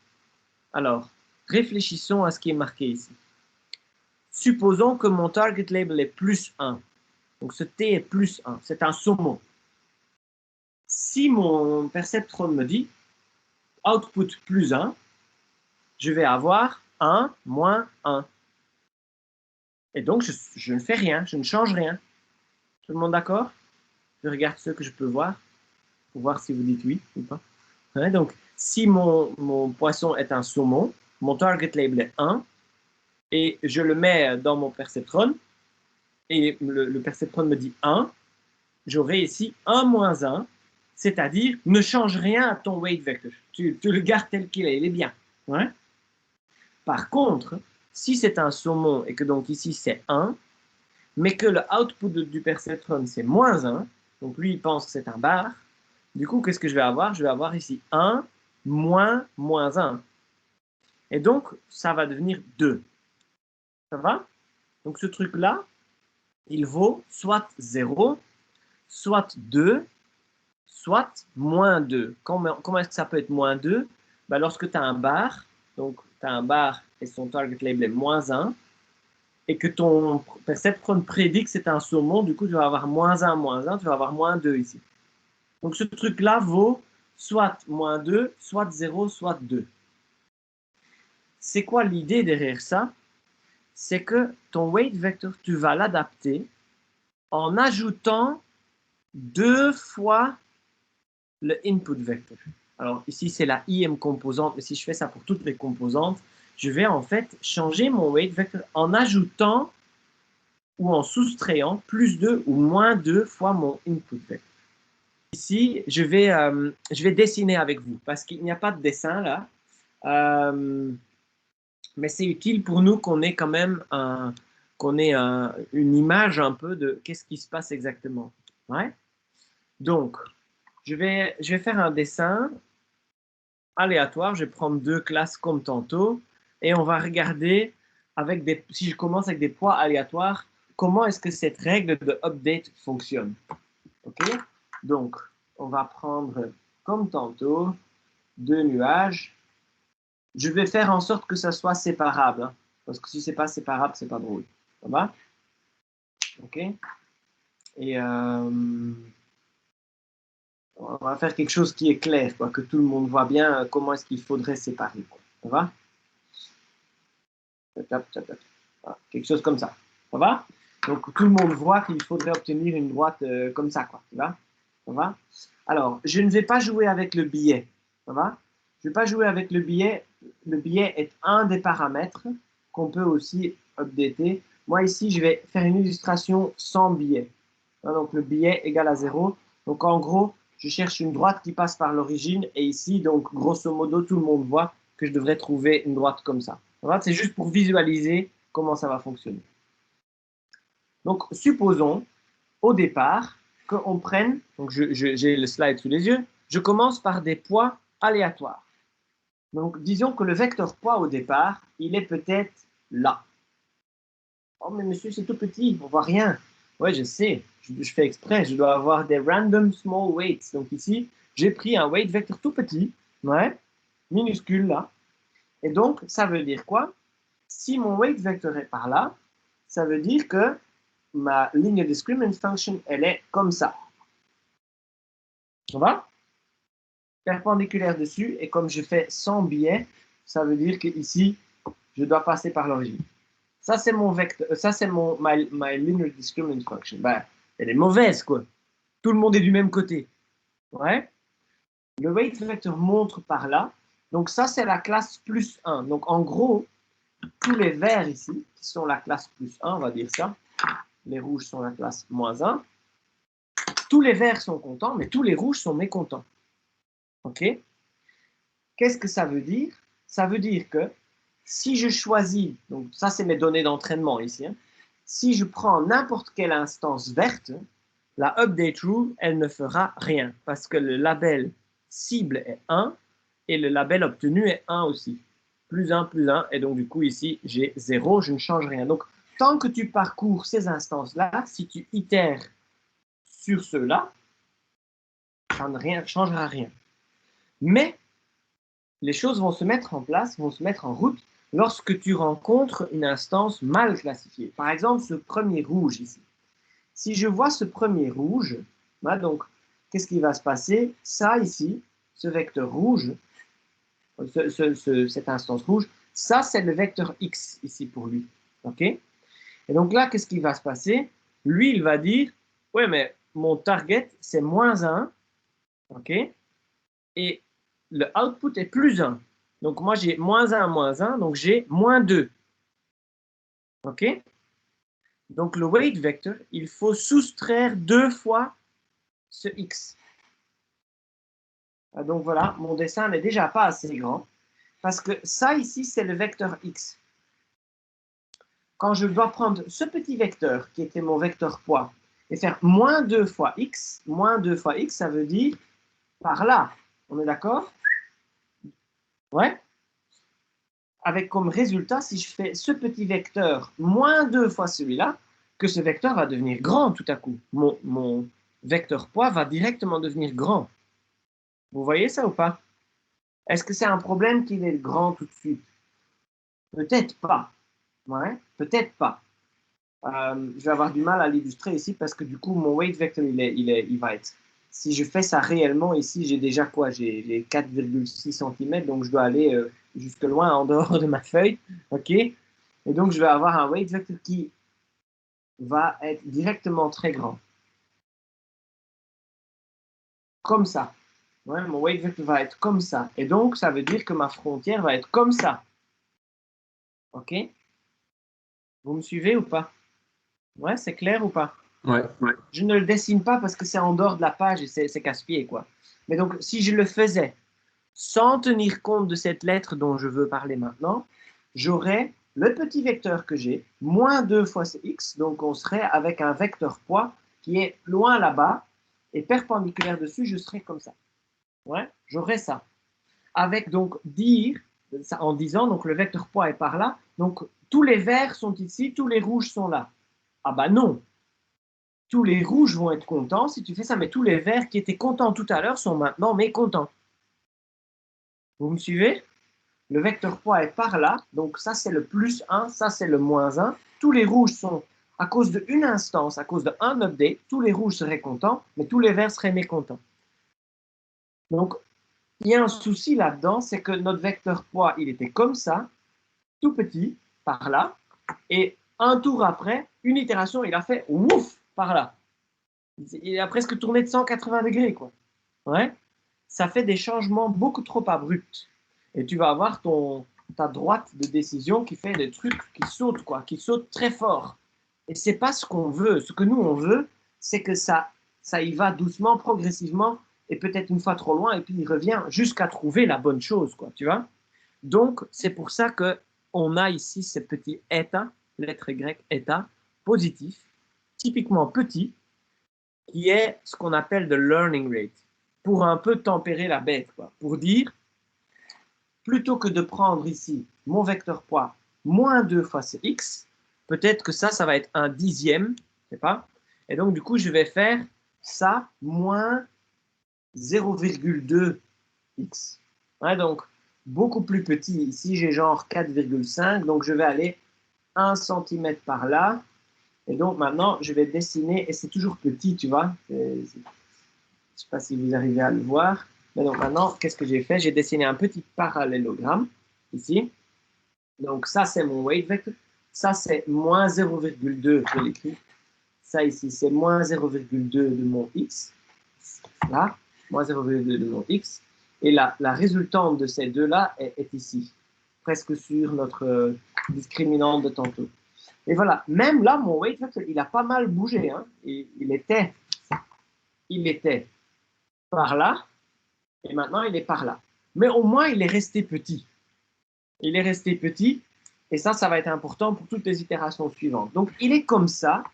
Alors, réfléchissons à ce qui est marqué ici. Supposons que mon target label est plus 1. Donc ce T est plus 1, c'est un saumon. Si mon perceptron me dit output plus 1, je vais avoir 1 moins 1. Et donc, je ne fais rien, je ne change rien. Tout le monde d'accord? Je regarde ce que je peux voir, pour voir si vous dites oui ou pas. Ouais, donc, si mon poisson est un saumon, mon target label est 1, et je le mets dans mon perceptron, et le perceptron me dit 1, j'aurai ici 1 moins 1, c'est-à-dire ne change rien à ton weight vector. Tu le gardes tel qu'il est, il est bien. Ouais. Par contre, si c'est un saumon et que donc ici c'est 1, mais que le output du perceptron c'est moins 1, donc lui il pense que c'est un bar, du coup qu'est-ce que je vais avoir? Je vais avoir ici 1 moins 1. Et donc ça va devenir 2. Ça va? Donc ce truc-là, il vaut soit 0, soit 2, soit moins 2. Comment est-ce que ça peut être moins 2? Ben, lorsque tu as un bar, donc tu as un bar et son target label est moins 1, et que ton perceptron prédit que c'est un saumon, du coup tu vas avoir moins 1, tu vas avoir moins 2 ici. Donc ce truc-là vaut soit moins 2, soit 0, soit 2. C'est quoi l'idée derrière ça? C'est que ton weight vector, tu vas l'adapter en ajoutant 2 fois le input vector. Alors ici, c'est la im composante, mais si je fais ça pour toutes les composantes, je vais en fait changer mon weight vector en ajoutant ou en soustrayant plus 2 ou moins 2 fois mon input vector. Ici, je vais dessiner avec vous parce qu'il n'y a pas de dessin là. Mais c'est utile pour nous qu'on ait quand même une image un peu de qu'est-ce qui se passe exactement. Ouais? Donc, je vais faire un dessin aléatoire. Je vais prendre 2 classes comme tantôt et on va regarder si je commence avec des poids aléatoires, comment est-ce que cette règle de update fonctionne. OK? Donc, on va prendre comme tantôt 2 nuages. Je vais faire en sorte que ça soit séparable, hein, parce que si c'est pas séparable, c'est pas drôle. Ça va? OK? Et on va faire quelque chose qui est clair, quoi, que tout le monde voit bien comment est-ce qu'il faudrait séparer. Quoi. Ça va? Voilà, quelque chose comme ça. Ça va? Donc tout le monde voit qu'il faudrait obtenir une droite comme ça, quoi. Ça va? Ça va? Alors, je ne vais pas jouer avec le billet. Ça va? Je ne vais pas jouer avec le billet. Le billet est un des paramètres qu'on peut aussi updater. Moi, ici, je vais faire une illustration sans billet. Donc, le billet égale à 0. Donc, en gros, je cherche une droite qui passe par l'origine. Et ici, donc, grosso modo, tout le monde voit que je devrais trouver une droite comme ça. C'est juste pour visualiser comment ça va fonctionner. Donc, supposons, au départ, qu'on prenne, donc j'ai le slide sous les yeux, je commence par des poids aléatoires. Donc, disons que le vecteur poids au départ, il est peut-être là. Oh, mais monsieur, c'est tout petit, on voit rien. Ouais, je sais, je fais exprès, je dois avoir des random small weights. Donc ici, j'ai pris un weight vector tout petit, ouais, minuscule là. Et donc, ça veut dire quoi? Si mon weight vector est par là, ça veut dire que ma ligne discriminant function, elle est comme ça. Ça va? Perpendiculaire dessus, et comme je fais sans biais, ça veut dire que ici, je dois passer par l'origine. Ça, c'est mon vecteur, ça, c'est my linear discriminant function. Ben, elle est mauvaise, quoi. Tout le monde est du même côté. Ouais. Le weight vector montre par là. Donc, ça, c'est la classe plus 1. Donc, en gros, tous les verts ici, qui sont la classe plus 1, on va dire ça, les rouges sont la classe moins 1, tous les verts sont contents, mais tous les rouges sont mécontents. OK? Qu'est-ce que ça veut dire? Ça veut dire que si je choisis, donc ça c'est mes données d'entraînement ici, hein, si je prends n'importe quelle instance verte, la update rule, elle ne fera rien parce que le label cible est 1 et le label obtenu est 1 aussi. Plus 1, plus 1, et donc du coup ici j'ai 0, je ne change rien. Donc tant que tu parcours ces instances-là, si tu itères sur ceux-là, ça ne changera rien. Mais les choses vont se mettre en place, vont se mettre en route lorsque tu rencontres une instance mal classifiée. Par exemple, ce premier rouge ici. Si je vois ce premier rouge, bah donc, qu'est-ce qui va se passer? Ça ici, ce vecteur rouge, cette instance rouge, ça c'est le vecteur x ici pour lui. OK? Et donc là, qu'est-ce qui va se passer? Lui, il va dire, ouais, mais mon target, c'est -1, ok? Et le output est +1. Donc moi, j'ai -1, donc j'ai -2. Ok? Donc le weight vector, il faut soustraire 2 fois ce x. Donc voilà, mon dessin n'est déjà pas assez grand, parce que ça ici, c'est le vecteur x. Quand je dois prendre ce petit vecteur, qui était mon vecteur poids, et faire -2 fois x, ça veut dire par là. On est d'accord? Ouais. Avec comme résultat, si je fais ce petit vecteur -2 fois celui-là, que ce vecteur va devenir grand tout à coup. Mon vecteur poids va directement devenir grand. Vous voyez ça ou pas? Est-ce que c'est un problème qu'il est grand tout de suite? Peut-être pas. Ouais, peut-être pas. Je vais avoir du mal à l'illustrer ici parce que du coup, mon weight vector, il va être. Si je fais ça réellement ici, j'ai déjà quoi? J'ai 4,6 cm, donc je dois aller jusque loin en dehors de ma feuille. OK? Et donc, je vais avoir un weight vector qui va être directement très grand. Comme ça. Ouais, mon weight vector va être comme ça. Et donc, ça veut dire que ma frontière va être comme ça. OK? Vous me suivez ou pas? Ouais, c'est clair ou pas? Ouais. Je ne le dessine pas parce que c'est en dehors de la page et c'est casse-pied, quoi. Mais donc, si je le faisais sans tenir compte de cette lettre dont je veux parler maintenant, j'aurais le petit vecteur que j'ai, -2 fois x, donc on serait avec un vecteur poids qui est loin là-bas, et perpendiculaire dessus, je serais comme ça. Ouais, j'aurais ça. Avec donc dire, en disant, donc le vecteur poids est par là, donc tous les verts sont ici, tous les rouges sont là. Ah bah non, tous les rouges vont être contents si tu fais ça, mais tous les verts qui étaient contents tout à l'heure sont maintenant mécontents. Vous me suivez? Le vecteur poids est par là, donc ça c'est le +1, ça c'est le -1. Tous les rouges sont, à cause d'une instance, à cause d'un update, tous les rouges seraient contents, mais tous les verts seraient mécontents. Donc, il y a un souci là-dedans, c'est que notre vecteur poids, il était comme ça, tout petit, par là, et un tour après, une itération, il a fait ouf, par là. Il a presque tourné de 180 degrés, quoi. Ouais. Ça fait des changements beaucoup trop abrupts. Et tu vas avoir ta droite de décision qui fait des trucs qui sautent, quoi, qui sautent très fort. Et c'est pas ce qu'on veut. Ce que nous, on veut, c'est que ça y va doucement, progressivement, et peut-être une fois trop loin, et puis il revient jusqu'à trouver la bonne chose, quoi, tu vois. Donc, c'est pour ça que on a ici ce petit état, lettre grecque état, positif, typiquement petit, qui est ce qu'on appelle de learning rate, pour un peu tempérer la bête, quoi, pour dire, plutôt que de prendre ici mon vecteur poids -2 fois x, peut-être que ça va être un dixième, je sais pas, et donc du coup je vais faire ça moins 0,2 x. Ouais, donc beaucoup plus petit, ici j'ai genre 4,5, donc je vais aller 1 cm par là, et donc maintenant je vais dessiner, et c'est toujours petit, tu vois, je ne sais pas si vous arrivez à le voir. Mais donc maintenant, qu'est-ce que j'ai fait? J'ai dessiné un petit parallélogramme ici. Donc ça, c'est mon weight vector. Ça, c'est moins 0,2, je l'écris. Ça ici, c'est moins 0,2 de mon x. Là, moins 0,2 de mon x. Et la résultante de ces deux-là est ici, presque sur notre discriminante de tantôt. Et voilà, même là, mon weight vector, il a pas mal bougé. Hein. Il était par là, et maintenant il est par là. Mais au moins, il est resté petit. Il est resté petit, et ça va être important pour toutes les itérations suivantes. Donc, il est comme ça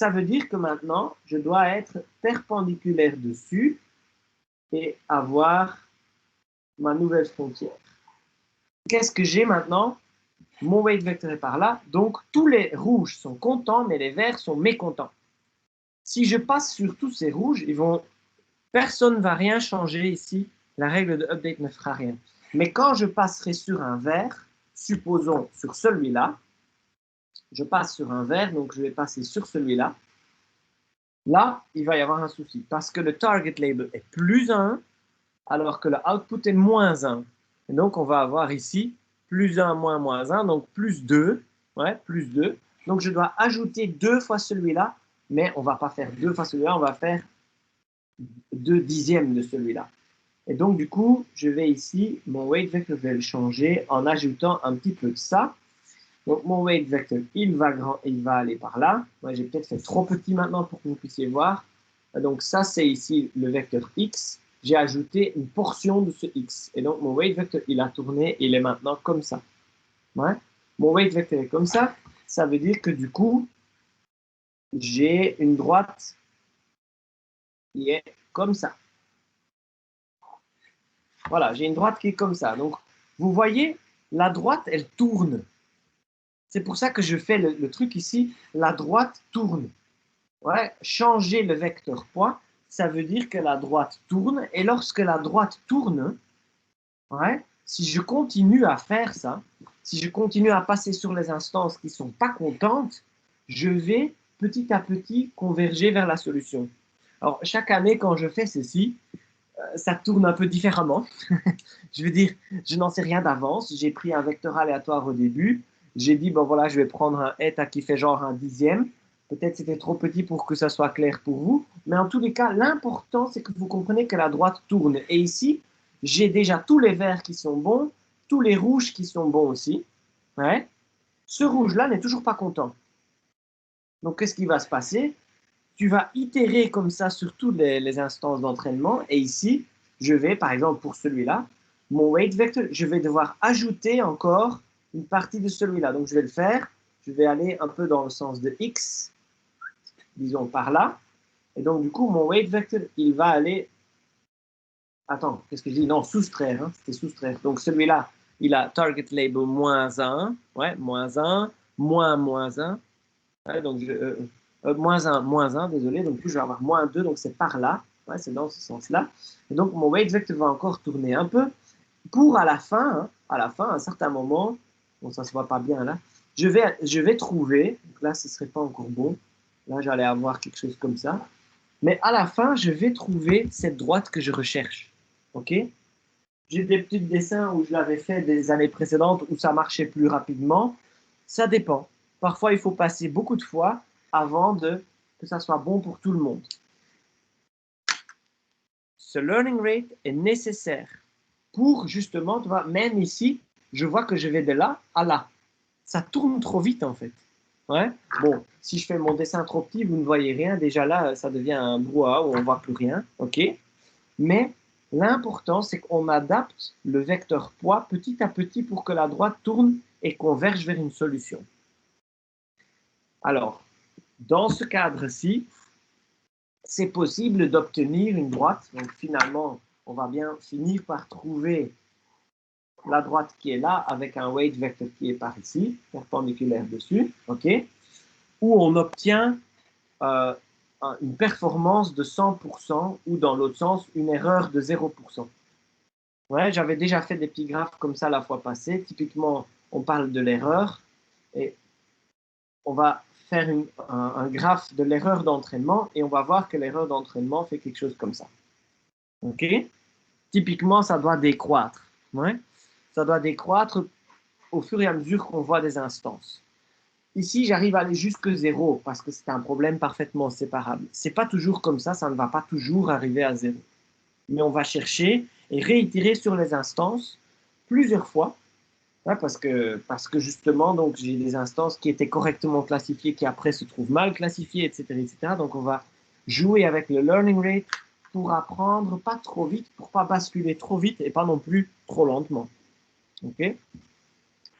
veut dire que maintenant, je dois être perpendiculaire dessus et avoir ma nouvelle frontière. Qu'est-ce que j'ai maintenant? Mon weight vector est par là, donc tous les rouges sont contents, mais les verts sont mécontents. Si je passe sur tous ces rouges, personne ne va rien changer ici. La règle de update ne fera rien. Mais quand je passerai sur un vert, supposons sur celui-là, je passe sur un vert, donc je vais passer sur celui-là. Là, il va y avoir un souci parce que le target label est +1, alors que le output est -1. Et donc, on va avoir ici +1, -1, donc +2. Ouais, +2. Donc, je dois ajouter 2 fois celui-là, mais on ne va pas faire 2 fois celui-là, on va faire 2 dixièmes de celui-là. Et donc, du coup, je vais ici, mon weight vector, je vais le changer en ajoutant un petit peu de ça. Donc, mon weight vector, il va aller par là. Moi, j'ai peut-être fait trop petit maintenant pour que vous puissiez voir. Donc, ça, c'est ici le vecteur x. J'ai ajouté une portion de ce x. Et donc, mon weight vector, il a tourné, il est maintenant comme ça. Ouais. Mon weight vector est comme ça. Ça veut dire que du coup, j'ai une droite qui est comme ça. Voilà, j'ai une droite qui est comme ça. Donc, vous voyez, la droite, elle tourne. C'est pour ça que je fais le truc ici. La droite tourne. Ouais, changer le vecteur poids, ça veut dire que la droite tourne. Et lorsque la droite tourne, ouais, si je continue à faire ça, si je continue à passer sur les instances qui ne sont pas contentes, je vais petit à petit converger vers la solution. Alors, chaque année, quand je fais ceci, ça tourne un peu différemment. Je veux dire, je n'en sais rien d'avance. J'ai pris un vecteur aléatoire au début. J'ai dit, bon voilà, je vais prendre un eta qui fait genre un dixième. Peut-être c'était trop petit pour que ça soit clair pour vous. Mais en tous les cas, l'important, c'est que vous comprenez que la droite tourne. Et ici, j'ai déjà tous les verts qui sont bons, tous les rouges qui sont bons aussi. Ouais. Ce rouge-là n'est toujours pas content. Donc, qu'est-ce qui va se passer? Tu vas itérer comme ça sur toutes les instances d'entraînement. Et ici, je vais, par exemple, pour celui-là, mon weight vector, je vais devoir ajouter encore une partie de celui-là. Donc, je vais le faire. Je vais aller un peu dans le sens de x, disons par là. Et donc, du coup, mon weight vector, il va aller... Attends, qu'est-ce que je dis? Non, soustraire. Hein, c'était soustraire. Donc, celui-là, il a target label -1. Ouais, -1, -1. Ouais, donc, -1, désolé. Donc, plus, je vais avoir -2, donc c'est par là. Ouais, c'est dans ce sens-là. Et donc, mon weight vector va encore tourner un peu pour à la fin, à un certain moment, bon, ça ne se voit pas bien là, je vais trouver, donc là, ce ne serait pas encore bon. Là, j'allais avoir quelque chose comme ça. Mais à la fin, je vais trouver cette droite que je recherche. OK? J'ai des petits dessins où je l'avais fait des années précédentes où ça marchait plus rapidement. Ça dépend. Parfois, il faut passer beaucoup de fois avant que ça soit bon pour tout le monde. Ce learning rate est nécessaire pour justement, tu vois, même ici, je vois que je vais de là à là. Ça tourne trop vite en fait. Ouais. Bon, si je fais mon dessin trop petit, vous ne voyez rien. Déjà là, ça devient un brouhaha où on ne voit plus rien. OK? Mais l'important, c'est qu'on adapte le vecteur poids petit à petit pour que la droite tourne et converge vers une solution. Alors, dans ce cadre-ci, c'est possible d'obtenir une droite. Donc finalement, on va bien finir par trouver la droite qui est là avec un weight vector qui est par ici, perpendiculaire dessus, ok, où on obtient une performance de 100% ou dans l'autre sens, une erreur de 0%. Ouais, j'avais déjà fait des petits graphes comme ça la fois passée. Typiquement, on parle de l'erreur et on va faire un graphe de l'erreur d'entraînement et on va voir que l'erreur d'entraînement fait quelque chose comme ça. Ok? Typiquement, ça doit décroître. Ouais? Ça doit décroître au fur et à mesure qu'on voit des instances. Ici, j'arrive à aller jusque 0 parce que c'est un problème parfaitement séparable. C'est pas toujours comme ça ne va pas toujours arriver à 0. Mais on va chercher et réitérer sur les instances plusieurs fois, hein, parce que justement, donc j'ai des instances qui étaient correctement classifiées, qui après se trouvent mal classifiées, etc., etc. Donc on va jouer avec le learning rate pour apprendre pas trop vite, pour pas basculer trop vite et pas non plus trop lentement. Ok?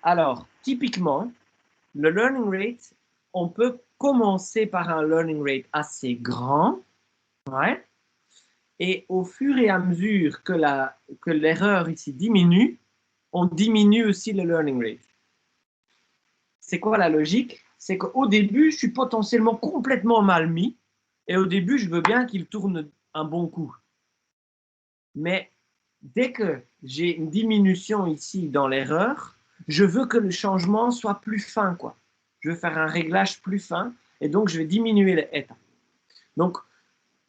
Alors, typiquement, le learning rate, on peut commencer par un learning rate assez grand, ouais, et au fur et à mesure que l'erreur ici diminue, on diminue aussi le learning rate. C'est quoi la logique? C'est qu'au début, je suis potentiellement complètement mal mis, et au début, je veux bien qu'il tourne un bon coup. Mais dès que j'ai une diminution ici dans l'erreur, je veux que le changement soit plus fin, quoi. Je veux faire un réglage plus fin, et donc je vais diminuer le eta. Donc,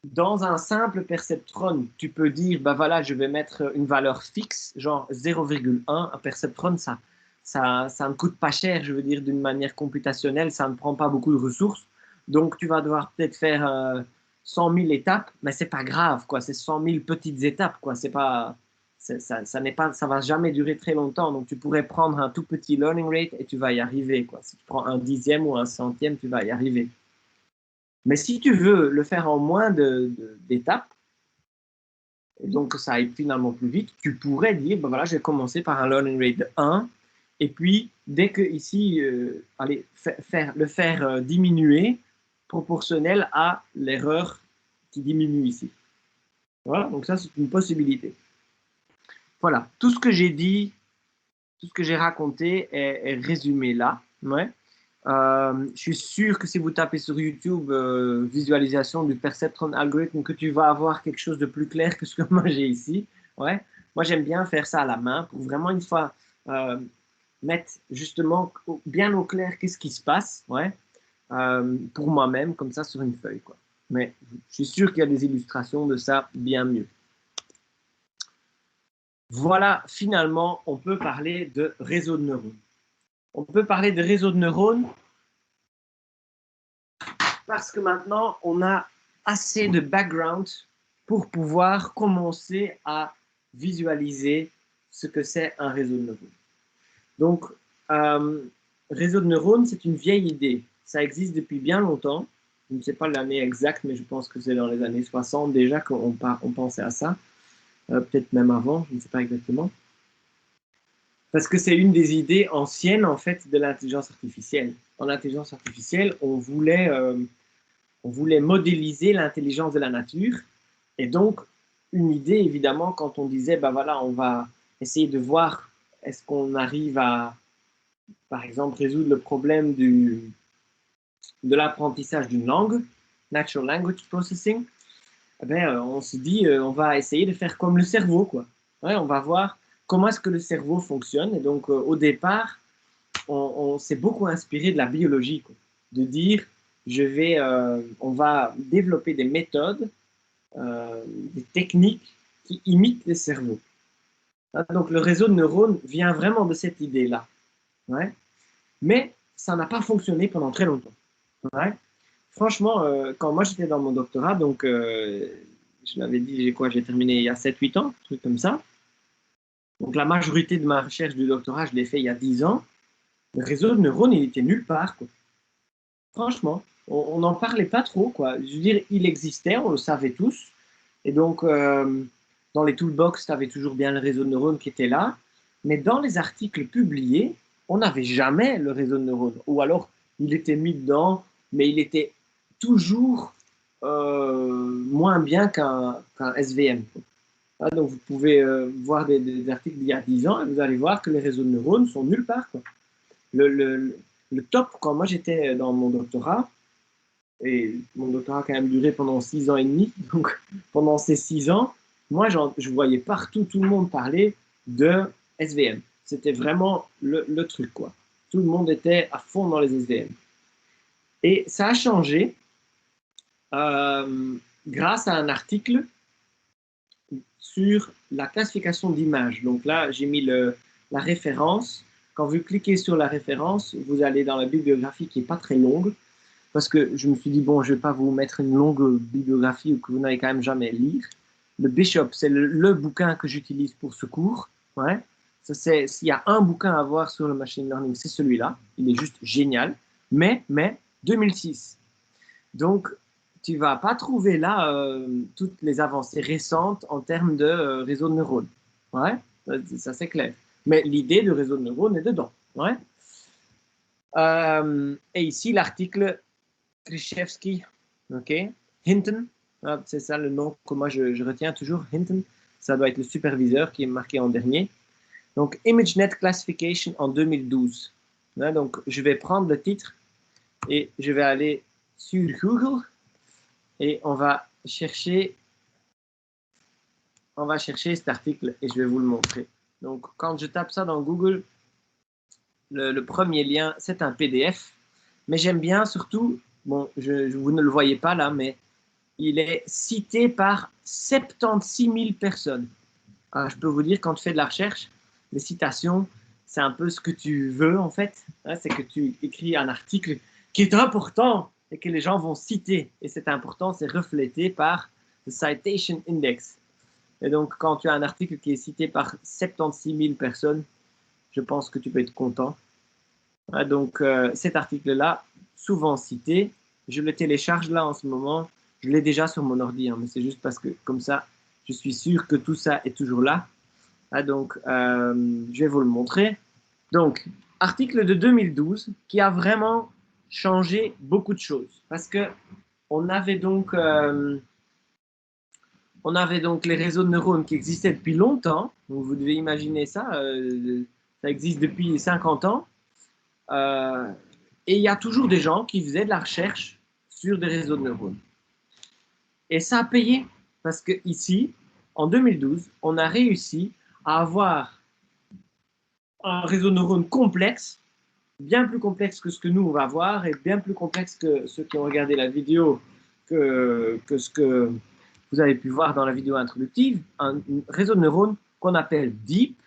dans un simple perceptron, tu peux dire, bah voilà, je vais mettre une valeur fixe, genre 0,1. Un perceptron, ça ça ne coûte pas cher, je veux dire, d'une manière computationnelle, ça ne prend pas beaucoup de ressources. Donc, tu vas devoir peut-être faire 100 000 étapes, mais c'est pas grave, quoi. C'est 100 000 petites étapes, quoi. C'est pas, ça n'est pas, ça va jamais durer très longtemps. Donc, tu pourrais prendre un tout petit learning rate et tu vas y arriver, quoi. Si tu prends un dixième ou un centième, tu vas y arriver. Mais si tu veux le faire en moins d'étapes, et donc ça aille finalement plus vite, tu pourrais dire, ben voilà, je vais commencer par un learning rate de 1, et puis dès que ici, allez, le faire diminuer proportionnel à l'erreur qui diminue ici. Voilà, donc ça c'est une possibilité. Voilà, tout ce que j'ai dit, tout ce que j'ai raconté est résumé là. Ouais. Je suis sûr que si vous tapez sur YouTube visualisation du perceptron algorithm, que tu vas avoir quelque chose de plus clair que ce que moi j'ai ici. Ouais. Moi, j'aime bien faire ça à la main pour vraiment une fois mettre justement bien au clair qu'est-ce qui se passe, ouais, pour moi-même, comme ça sur une feuille, quoi. Mais je suis sûr qu'il y a des illustrations de ça bien mieux. Voilà, finalement, on peut parler de réseau de neurones. On peut parler de réseau de neurones parce que maintenant, on a assez de background pour pouvoir commencer à visualiser ce que c'est un réseau de neurones. Donc, réseau de neurones, c'est une vieille idée. Ça existe depuis bien longtemps. Je ne sais pas l'année exacte, mais je pense que c'est dans les années 60 déjà qu'on pensait à ça. Peut-être même avant, je ne sais pas exactement. Parce que c'est une des idées anciennes, en fait, de l'intelligence artificielle. En intelligence artificielle, on voulait modéliser l'intelligence de la nature. Et donc, une idée, évidemment, quand on disait, ben voilà, on va essayer de voir est-ce qu'on arrive à, par exemple, résoudre le problème de l'apprentissage d'une langue, Natural Language Processing, eh bien, on se dit, on va essayer de faire comme le cerveau, quoi. Ouais, on va voir comment est-ce que le cerveau fonctionne. Et donc, au départ, on s'est beaucoup inspiré de la biologie, quoi. De dire, on va développer des méthodes, des techniques qui imitent les cerveaux. Donc, le réseau de neurones vient vraiment de cette idée-là. Ouais. Mais ça n'a pas fonctionné pendant très longtemps. Ouais. Franchement, quand moi j'étais dans mon doctorat, donc je l'avais dit, j'ai terminé il y a 7-8 ans, un truc comme ça. Donc la majorité de ma recherche du doctorat, je l'ai fait il y a 10 ans. Le réseau de neurones, il était nulle part, quoi. Franchement, on n'en parlait pas trop, quoi. Je veux dire, il existait, on le savait tous. Et donc, dans les toolbox, tu avais toujours bien le réseau de neurones qui était là. Mais dans les articles publiés, on n'avait jamais le réseau de neurones. Ou alors, il était mis dedans, mais il était toujours moins bien qu'un SVM. Ah, donc, vous pouvez voir des articles d'il y a 10 ans et vous allez voir que les réseaux de neurones sont nulle part, quoi. Le top, quand moi j'étais dans mon doctorat, et mon doctorat a quand même duré pendant 6 ans et demi, donc pendant ces 6 ans, moi je voyais partout tout le monde parler de SVM. C'était vraiment le truc, quoi. Tout le monde était à fond dans les SVM. Et ça a changé grâce à un article sur la classification d'images. Donc là, j'ai mis la référence. Quand vous cliquez sur la référence, vous allez dans la bibliographie qui n'est pas très longue, parce que je me suis dit, bon, je ne vais pas vous mettre une longue bibliographie que vous n'allez quand même jamais lire. Le Bishop, c'est le bouquin que j'utilise pour ce cours. Ouais. S'il y a un bouquin à voir sur le machine learning, c'est celui-là. Il est juste génial. Mais 2006. Donc, tu ne vas pas trouver là toutes les avancées récentes en termes de réseau de neurones. Ouais, ça c'est clair. Mais l'idée de réseau de neurones est dedans. Ouais. Et ici, l'article Krzyzewski, ok, Hinton, c'est ça le nom que moi je retiens toujours, Hinton, ça doit être le superviseur qui est marqué en dernier. Donc, ImageNet Classification en 2012. Ouais, donc, je vais prendre le titre et je vais aller sur Google et on va chercher cet article et je vais vous le montrer. Donc, quand je tape ça dans Google, le premier lien, c'est un PDF. Mais j'aime bien surtout, bon, vous ne le voyez pas là, mais il est cité par 76 000 personnes. Alors, je peux vous dire, quand tu fais de la recherche, les citations, c'est un peu ce que tu veux en fait. Hein, c'est que tu écris un article qui est important et que les gens vont citer. Et c'est important, c'est reflété par le Citation Index. Et donc, quand tu as un article qui est cité par 76 000 personnes, je pense que tu peux être content. Hein, donc, cet article-là, souvent cité, je le télécharge là en ce moment. Je l'ai déjà sur mon ordi, hein, mais c'est juste parce que comme ça, je suis sûr que tout ça est toujours là. Ah, donc, je vais vous le montrer. Donc, article de 2012 qui a vraiment changé beaucoup de choses. Parce que on avait donc les réseaux de neurones qui existaient depuis longtemps. Donc, vous devez imaginer ça. Ça existe depuis 50 ans. Et il y a toujours des gens qui faisaient de la recherche sur des réseaux de neurones. Et ça a payé. Parce que ici, en 2012, on a réussi à avoir un réseau de neurones complexe, bien plus complexe que ce que nous on va voir et bien plus complexe que ceux qui ont regardé la vidéo que ce que vous avez pu voir dans la vidéo introductive, un réseau de neurones qu'on appelle deep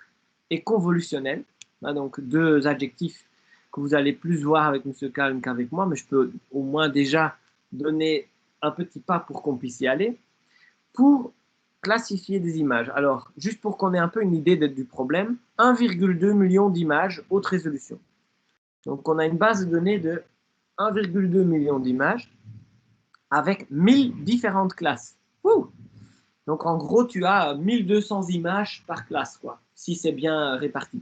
et convolutionnel. Donc deux adjectifs que vous allez plus voir avec M. Calme qu'avec moi, mais je peux au moins déjà donner un petit pas pour qu'on puisse y aller. Pour classifier des images. Alors, juste pour qu'on ait un peu une idée du problème, 1,2 million d'images haute résolution. Donc, on a une base de données de 1,2 million d'images avec 1000 différentes classes. Ouh. Donc, en gros, tu as 1200 images par classe, quoi, si c'est bien réparti.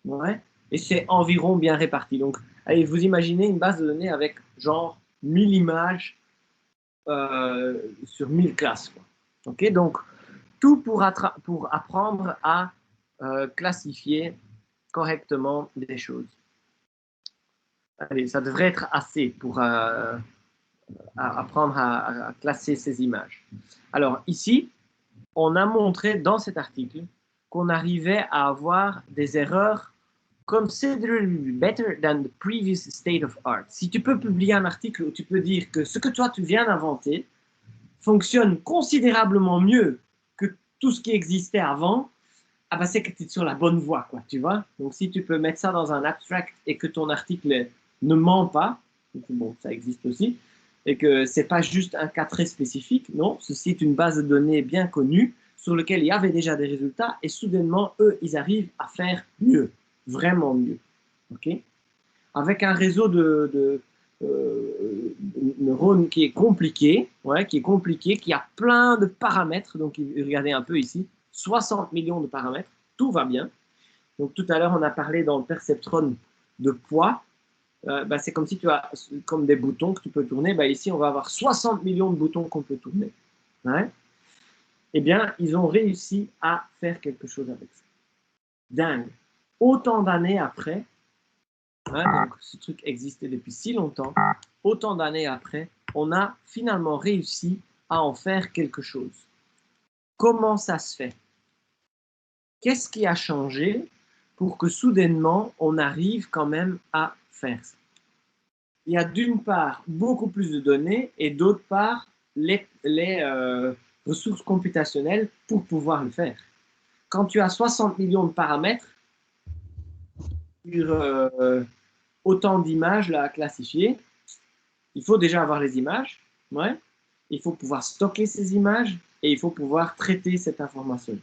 Ouais. Et c'est environ bien réparti. Donc, allez, vous imaginez une base de données avec genre 1000 images sur 1000 classes, quoi. Ok, donc, tout pour apprendre à classifier correctement des choses. Allez, ça devrait être assez pour apprendre à classer ces images. Alors ici, on a montré dans cet article qu'on arrivait à avoir des erreurs considerably better than the previous state of art. Si tu peux publier un article où tu peux dire que ce que toi tu viens d'inventer fonctionne considérablement mieux que tout ce qui existait avant, ah bah c'est que tu es sur la bonne voie, quoi, tu vois. Donc si tu peux mettre ça dans un abstract et que ton article ne ment pas, bon, ça existe aussi, et que c'est pas juste un cas très spécifique, non, ceci est une base de données bien connue sur laquelle il y avait déjà des résultats et soudainement, eux, ils arrivent à faire mieux, vraiment mieux, ok. Avec un réseau de neurones qui est compliqué, ouais, qui a plein de paramètres, donc regardez un peu ici, 60 millions de paramètres, tout va bien. Donc tout à l'heure, on a parlé dans le perceptron de poids. Bah, c'est comme si tu as comme des boutons que tu peux tourner. Bah, ici, on va avoir 60 millions de boutons qu'on peut tourner. Ouais. Eh bien, ils ont réussi à faire quelque chose avec ça. Dingue. Autant d'années après, hein, donc ce truc existait depuis si longtemps, autant d'années après, on a finalement réussi à en faire quelque chose. Comment ça se fait? Qu'est-ce qui a changé pour que soudainement on arrive quand même à faire ça? Il y a d'une part beaucoup plus de données et d'autre part les ressources computationnelles pour pouvoir le faire. Quand tu as 60 millions de paramètres sur autant d'images à classifier, il faut déjà avoir les images, ouais. Il faut pouvoir stocker ces images et il faut pouvoir traiter cette information.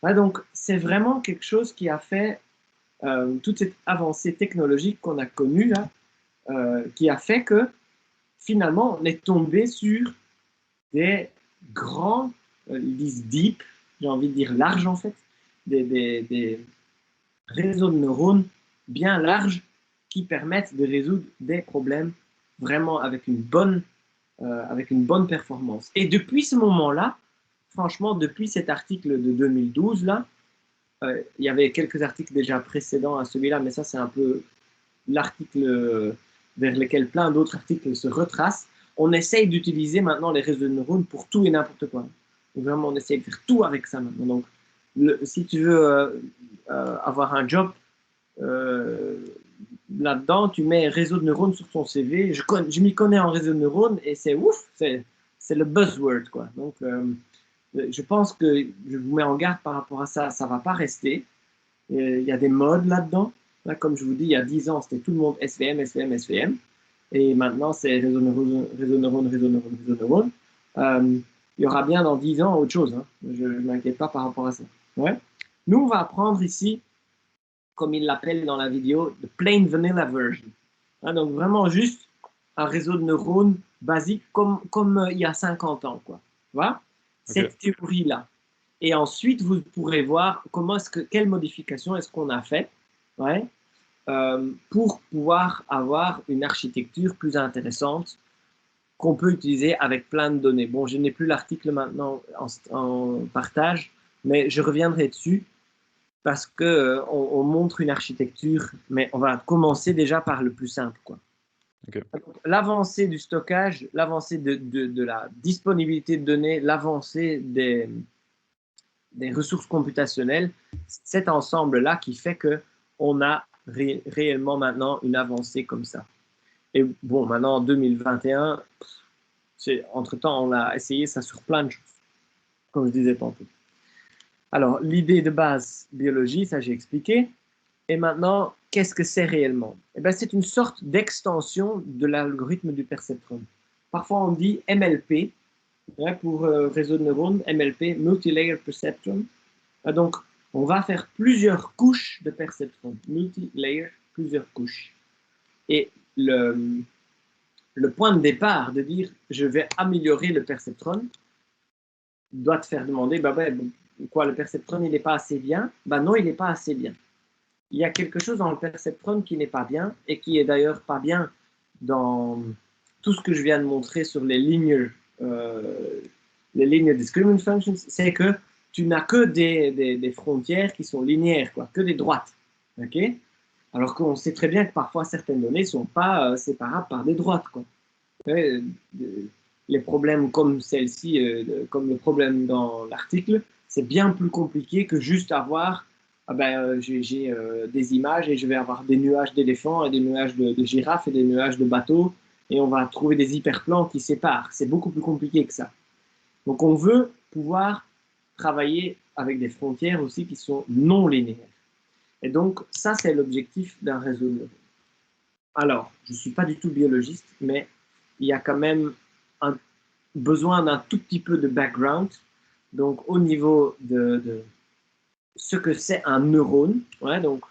Ouais, donc, c'est vraiment quelque chose qui a fait toute cette avancée technologique qu'on a connue là, qui a fait que finalement, on est tombé sur des grands, ils disent deep, j'ai envie de dire large en fait, des réseaux de neurones bien larges qui permettent de résoudre des problèmes vraiment avec une bonne performance. Et depuis ce moment-là, franchement, depuis cet article de 2012 là, il y avait quelques articles déjà précédents à celui-là, mais ça c'est un peu l'article vers lequel plein d'autres articles se retracent. On essaye d'utiliser maintenant les réseaux de neurones pour tout et n'importe quoi. Donc, vraiment, on essaye de faire tout avec ça maintenant. Donc, si tu veux avoir un job là-dedans, tu mets réseau de neurones sur ton CV. Je m'y connais en réseau de neurones et c'est ouf, c'est le buzzword, quoi. Donc, je pense que je vous mets en garde par rapport à ça, ça ne va pas rester. Il y a des modes là-dedans. Là, comme je vous dis, il y a 10 ans, c'était tout le monde SVM, SVM, SVM. Et maintenant, c'est réseau neurone, réseau neurone, réseau neurone, réseau neurone. Il y aura bien dans 10 ans autre chose. Hein. Je ne m'inquiète pas par rapport à ça. Ouais. Nous, on va apprendre ici, comme il l'appelle dans la vidéo, the plain vanilla version. Hein, donc, vraiment juste un réseau de neurones basique comme il y a 50 ans. Quoi. Voilà. Cette théorie-là. Et ensuite, vous pourrez voir quelle modification est-ce qu'on a fait, ouais, pour pouvoir avoir une architecture plus intéressante qu'on peut utiliser avec plein de données. Bon, je n'ai plus l'article maintenant en partage, mais je reviendrai dessus parce que on montre une architecture, mais on va commencer déjà par le plus simple, quoi. L'avancée du stockage, l'avancée de la disponibilité de données, l'avancée des ressources computationnelles, cet ensemble-là qui fait qu'on a réellement maintenant une avancée comme ça. Et bon, maintenant en 2021, entre-temps, on a essayé ça sur plein de choses, comme je disais tantôt. Alors, l'idée de base, biologie, ça j'ai expliqué. Et maintenant, qu'est-ce que c'est réellement? Eh bien, c'est une sorte d'extension de l'algorithme du perceptron. Parfois, on dit MLP, hein, pour réseau de neurones, MLP, Multilayer Perceptron. Donc, on va faire plusieurs couches de perceptron, multi-layer, plusieurs couches. Et le point de départ de dire je vais améliorer le perceptron doit te faire demander quoi, le perceptron il n'est pas assez bien? Non, il n'est pas assez bien. Il y a quelque chose dans le perceptron qui n'est pas bien et qui est d'ailleurs pas bien dans tout ce que je viens de montrer sur les lignes discriminant functions, c'est que tu n'as que des frontières qui sont linéaires, quoi, que des droites. Okay, alors qu'on sait très bien que parfois certaines données ne sont pas séparables par des droites. Quoi. Les problèmes comme celle-ci, comme le problème dans l'article, c'est bien plus compliqué que juste avoir j'ai des images et je vais avoir des nuages d'éléphants et des nuages de girafes et des nuages de bateaux et on va trouver des hyperplans qui séparent. C'est beaucoup plus compliqué que ça. Donc on veut pouvoir travailler avec des frontières aussi qui sont non linéaires. Et donc ça, c'est l'objectif d'un réseau de neurones. Alors, je ne suis pas du tout biologiste, mais il y a quand même besoin d'un tout petit peu de background. Donc au niveau de ce que c'est un neurone, ouais, donc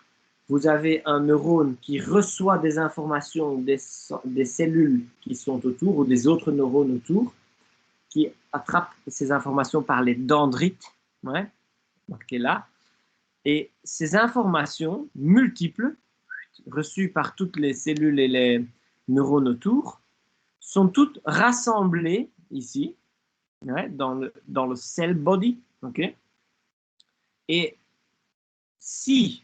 vous avez un neurone qui reçoit des informations des cellules qui sont autour ou des autres neurones autour, qui attrape ces informations par les dendrites, ouais, marquées là. Et ces informations multiples, reçues par toutes les cellules et les neurones autour, sont toutes rassemblées ici, ouais, dans le cell body. Okay. Et si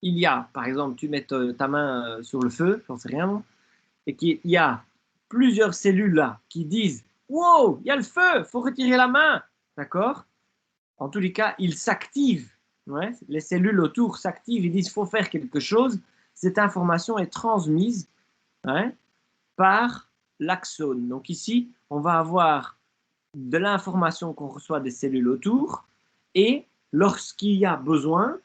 il y a, par exemple, tu mets ta main sur le feu, j'en sais rien, et qu'il y a plusieurs cellules là qui disent wow, il y a le feu, faut retirer la main, d'accord? En tous les cas, ils s'activent. Ouais? Les cellules autour s'activent, ils disent qu'il faut faire quelque chose. Cette information est transmise, ouais, par l'axone. Donc ici, on va avoir de l'information qu'on reçoit des cellules autour et lorsqu'il y a besoin,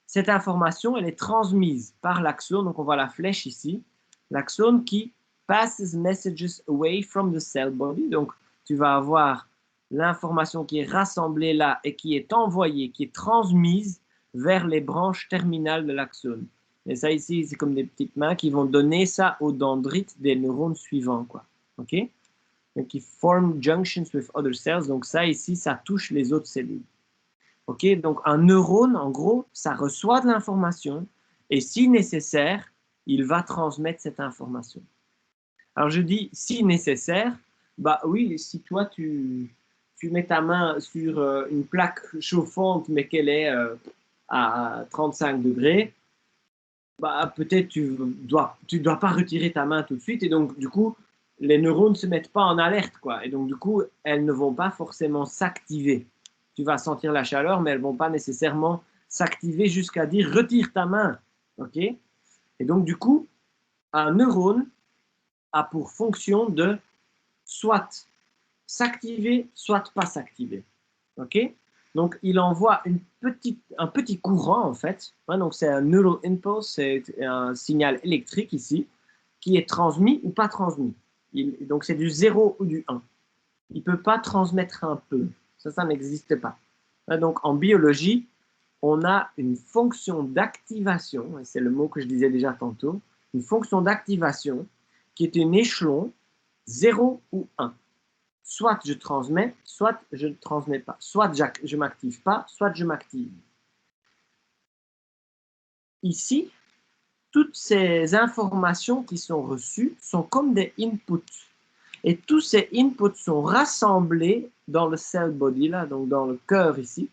cette information, elle est transmise par l'axone. Donc on voit la flèche ici, l'axone qui passes messages away from the cell body. Donc tu vas avoir l'information qui est rassemblée là et qui est envoyée, qui est transmise vers les branches terminales de l'axone. Et ça ici, c'est comme des petites mains qui vont donner ça aux dendrites des neurones suivants, quoi. OK? Donc, qui forment junctions with other cells. Donc ça ici, ça touche les autres cellules. OK? Donc un neurone, en gros, ça reçoit de l'information et si nécessaire, il va transmettre cette information. Alors je dis si nécessaire, bah oui, si toi tu mets ta main sur une plaque chauffante mais qu'elle est à 35 degrés, bah peut-être tu dois pas retirer ta main tout de suite et donc du coup les neurones ne se mettent pas en alerte quoi et donc du coup elles ne vont pas forcément s'activer. Tu vas sentir la chaleur mais elles vont pas nécessairement s'activer jusqu'à dire retire ta main, ok? Et donc du coup un neurone a pour fonction de soit s'activer, soit pas s'activer. OK? Donc, il envoie un petit courant, en fait. Ouais, donc, c'est un neural impulse, c'est un signal électrique ici, qui est transmis ou pas transmis. Donc, c'est du 0 ou du 1. Il ne peut pas transmettre un peu. Ça n'existe pas. Ouais, donc, en biologie, on a une fonction d'activation, et c'est le mot que je disais déjà tantôt, une fonction d'activation qui est un échelon 0 ou 1. Soit je transmets, soit je ne transmets pas. Soit je ne m'active pas, soit je m'active. Ici, toutes ces informations qui sont reçues sont comme des inputs. Et tous ces inputs sont rassemblés dans le cell body, là, donc dans le cœur ici.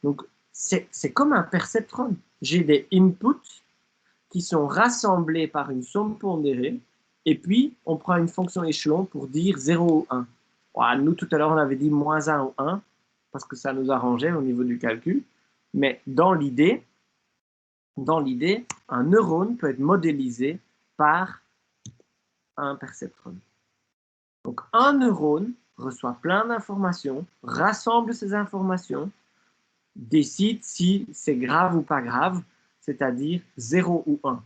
Donc, c'est comme un perceptron. J'ai des inputs qui sont rassemblés par une somme pondérée, et puis on prend une fonction échelon pour dire 0 ou 1. Voilà, nous, tout à l'heure, on avait dit moins 1 ou 1, parce que ça nous arrangeait au niveau du calcul, mais dans l'idée, un neurone peut être modélisé par un perceptron. Donc, un neurone reçoit plein d'informations, rassemble ces informations, décide si c'est grave ou pas grave, c'est-à-dire 0 ou 1.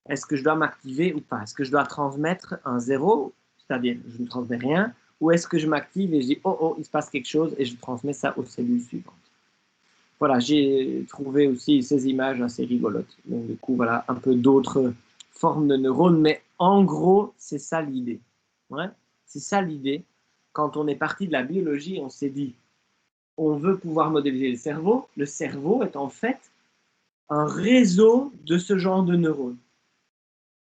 Est-ce que je dois m'activer ou pas? Est-ce que je dois transmettre un 0, c'est-à-dire je ne transmets rien, ou est-ce que je m'active et je dis oh, il se passe quelque chose et je transmets ça aux cellules suivantes? Voilà, j'ai trouvé aussi ces images assez rigolotes. Donc, du coup, voilà, un peu d'autres formes de neurones, mais en gros, c'est ça l'idée. Ouais, c'est ça l'idée. Quand on est parti de la biologie, on s'est dit, on veut pouvoir modéliser le cerveau. Le cerveau est en fait un réseau de ce genre de neurones.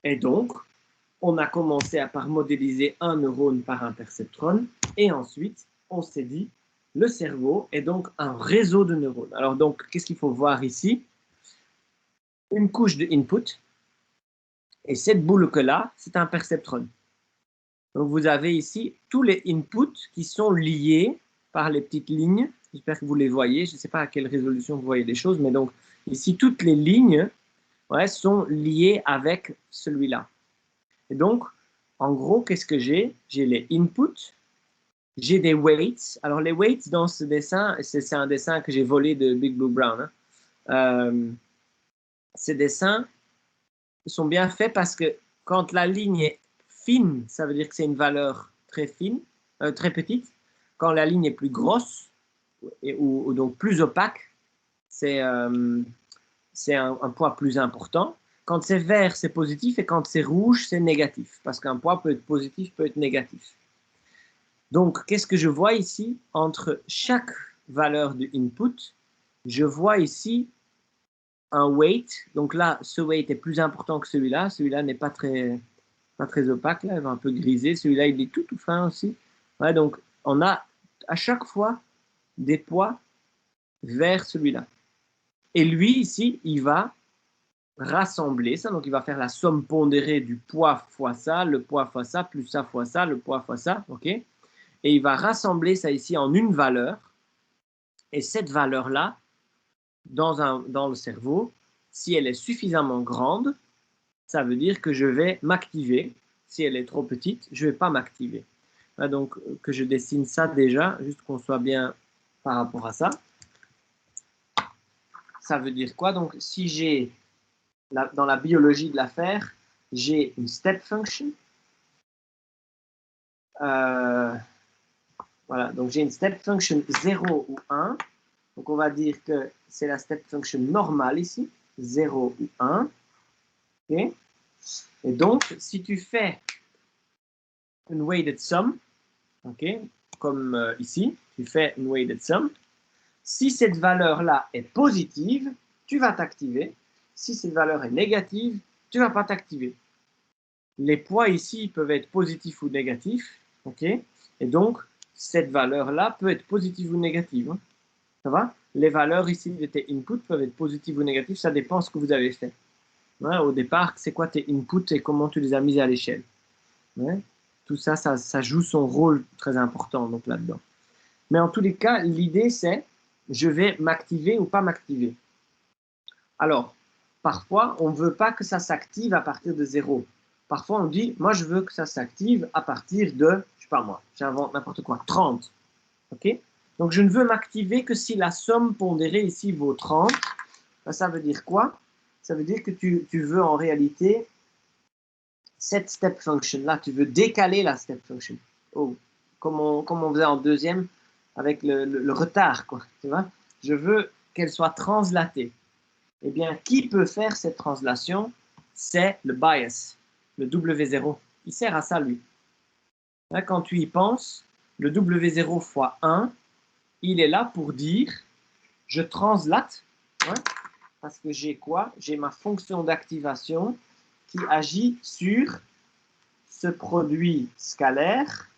Et donc, on a commencé par modéliser un neurone par un perceptron, et ensuite, on s'est dit, le cerveau est donc un réseau de neurones. Alors donc, qu'est-ce qu'il faut voir ici? Une couche de input, et cette boule-là, c'est un perceptron. Donc vous avez ici tous les inputs qui sont liés par les petites lignes. J'espère que vous les voyez. Je ne sais pas à quelle résolution vous voyez les choses, mais donc ici, toutes les lignes sont liées avec celui-là. Et donc, en gros, qu'est-ce que j'ai? J'ai les inputs, j'ai des weights. Alors, les weights dans ce dessin, c'est un dessin que j'ai volé de Big Blue Brown. Ces dessins sont bien faits parce que quand la ligne est fine, ça veut dire que c'est une valeur très fine, très petite. Quand la ligne est plus grosse, ou donc plus opaque, c'est un poids plus important. Quand c'est vert, c'est positif, et quand c'est rouge, c'est négatif, parce qu'un poids peut être positif, peut être négatif. Donc, qu'est-ce que je vois ici? Entre chaque valeur de input, je vois ici un weight. Donc là, ce weight est plus important que celui-là. Celui-là n'est pas très opaque, là, il va un peu griser. Celui-là, il est tout fin aussi. Ouais, donc, on a à chaque fois des poids vers celui-là. Et lui, ici, il va rassembler ça. Donc, il va faire la somme pondérée du poids fois ça, le poids fois ça, plus ça fois ça, le poids fois ça. OK? Et il va rassembler ça ici en une valeur. Et cette valeur-là, dans le cerveau, si elle est suffisamment grande, ça veut dire que je vais m'activer. Si elle est trop petite, je ne vais pas m'activer. Donc, que je dessine ça déjà, juste qu'on soit bien par rapport à ça. Ça veut dire quoi? Donc, si j'ai, dans la biologie de l'affaire, j'ai une step function. Voilà, donc j'ai une step function 0 ou 1. Donc, on va dire que c'est la step function normale ici, 0 ou 1. Okay? Et donc, si tu fais une weighted sum, okay, comme ici, tu fais une weighted sum, si cette valeur-là est positive, tu vas t'activer. Si cette valeur est négative, tu ne vas pas t'activer. Les poids ici peuvent être positifs ou négatifs. Okay? Et donc, cette valeur-là peut être positive ou négative. Hein? Ça va? Les valeurs ici de tes inputs peuvent être positives ou négatives. Ça dépend de ce que vous avez fait. Ouais, au départ, c'est quoi tes inputs et comment tu les as mis à l'échelle. Ouais? Tout ça, ça joue son rôle très important donc là-dedans. Mais en tous les cas, l'idée, c'est je vais m'activer ou pas m'activer. Alors, parfois, on ne veut pas que ça s'active à partir de 0. Parfois, on dit, moi, je veux que ça s'active à partir de, je ne sais pas moi, j'invente n'importe quoi, 30. OK? Donc, je ne veux m'activer que si la somme pondérée ici vaut 30. Ça veut dire quoi? Ça veut dire que tu veux en réalité cette step function là, tu veux décaler la step function. Oh, comme on faisait en deuxième avec le retard, quoi. Tu vois? Je veux qu'elle soit translatée. Eh bien, qui peut faire cette translation? C'est le bias, le W0. Il sert à ça, lui. Là, quand tu y penses, le W0 fois 1, il est là pour dire, je translate, hein, parce que j'ai quoi? J'ai ma fonction d'activation qui agit sur ce produit scalaire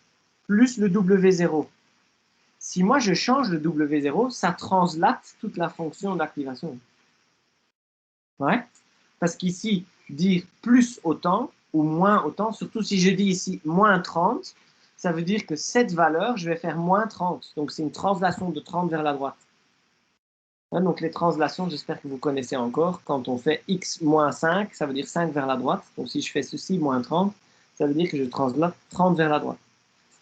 plus le W0. Si moi je change le W0, ça translate toute la fonction d'activation. Ouais? Parce qu'ici, dire plus autant ou moins autant, surtout si je dis ici moins 30, ça veut dire que cette valeur, je vais faire moins 30. Donc c'est une translation de 30 vers la droite. Hein, donc les translations, j'espère que vous connaissez encore. Quand on fait x moins 5, ça veut dire 5 vers la droite. Donc si je fais ceci moins 30, ça veut dire que je translate 30 vers la droite.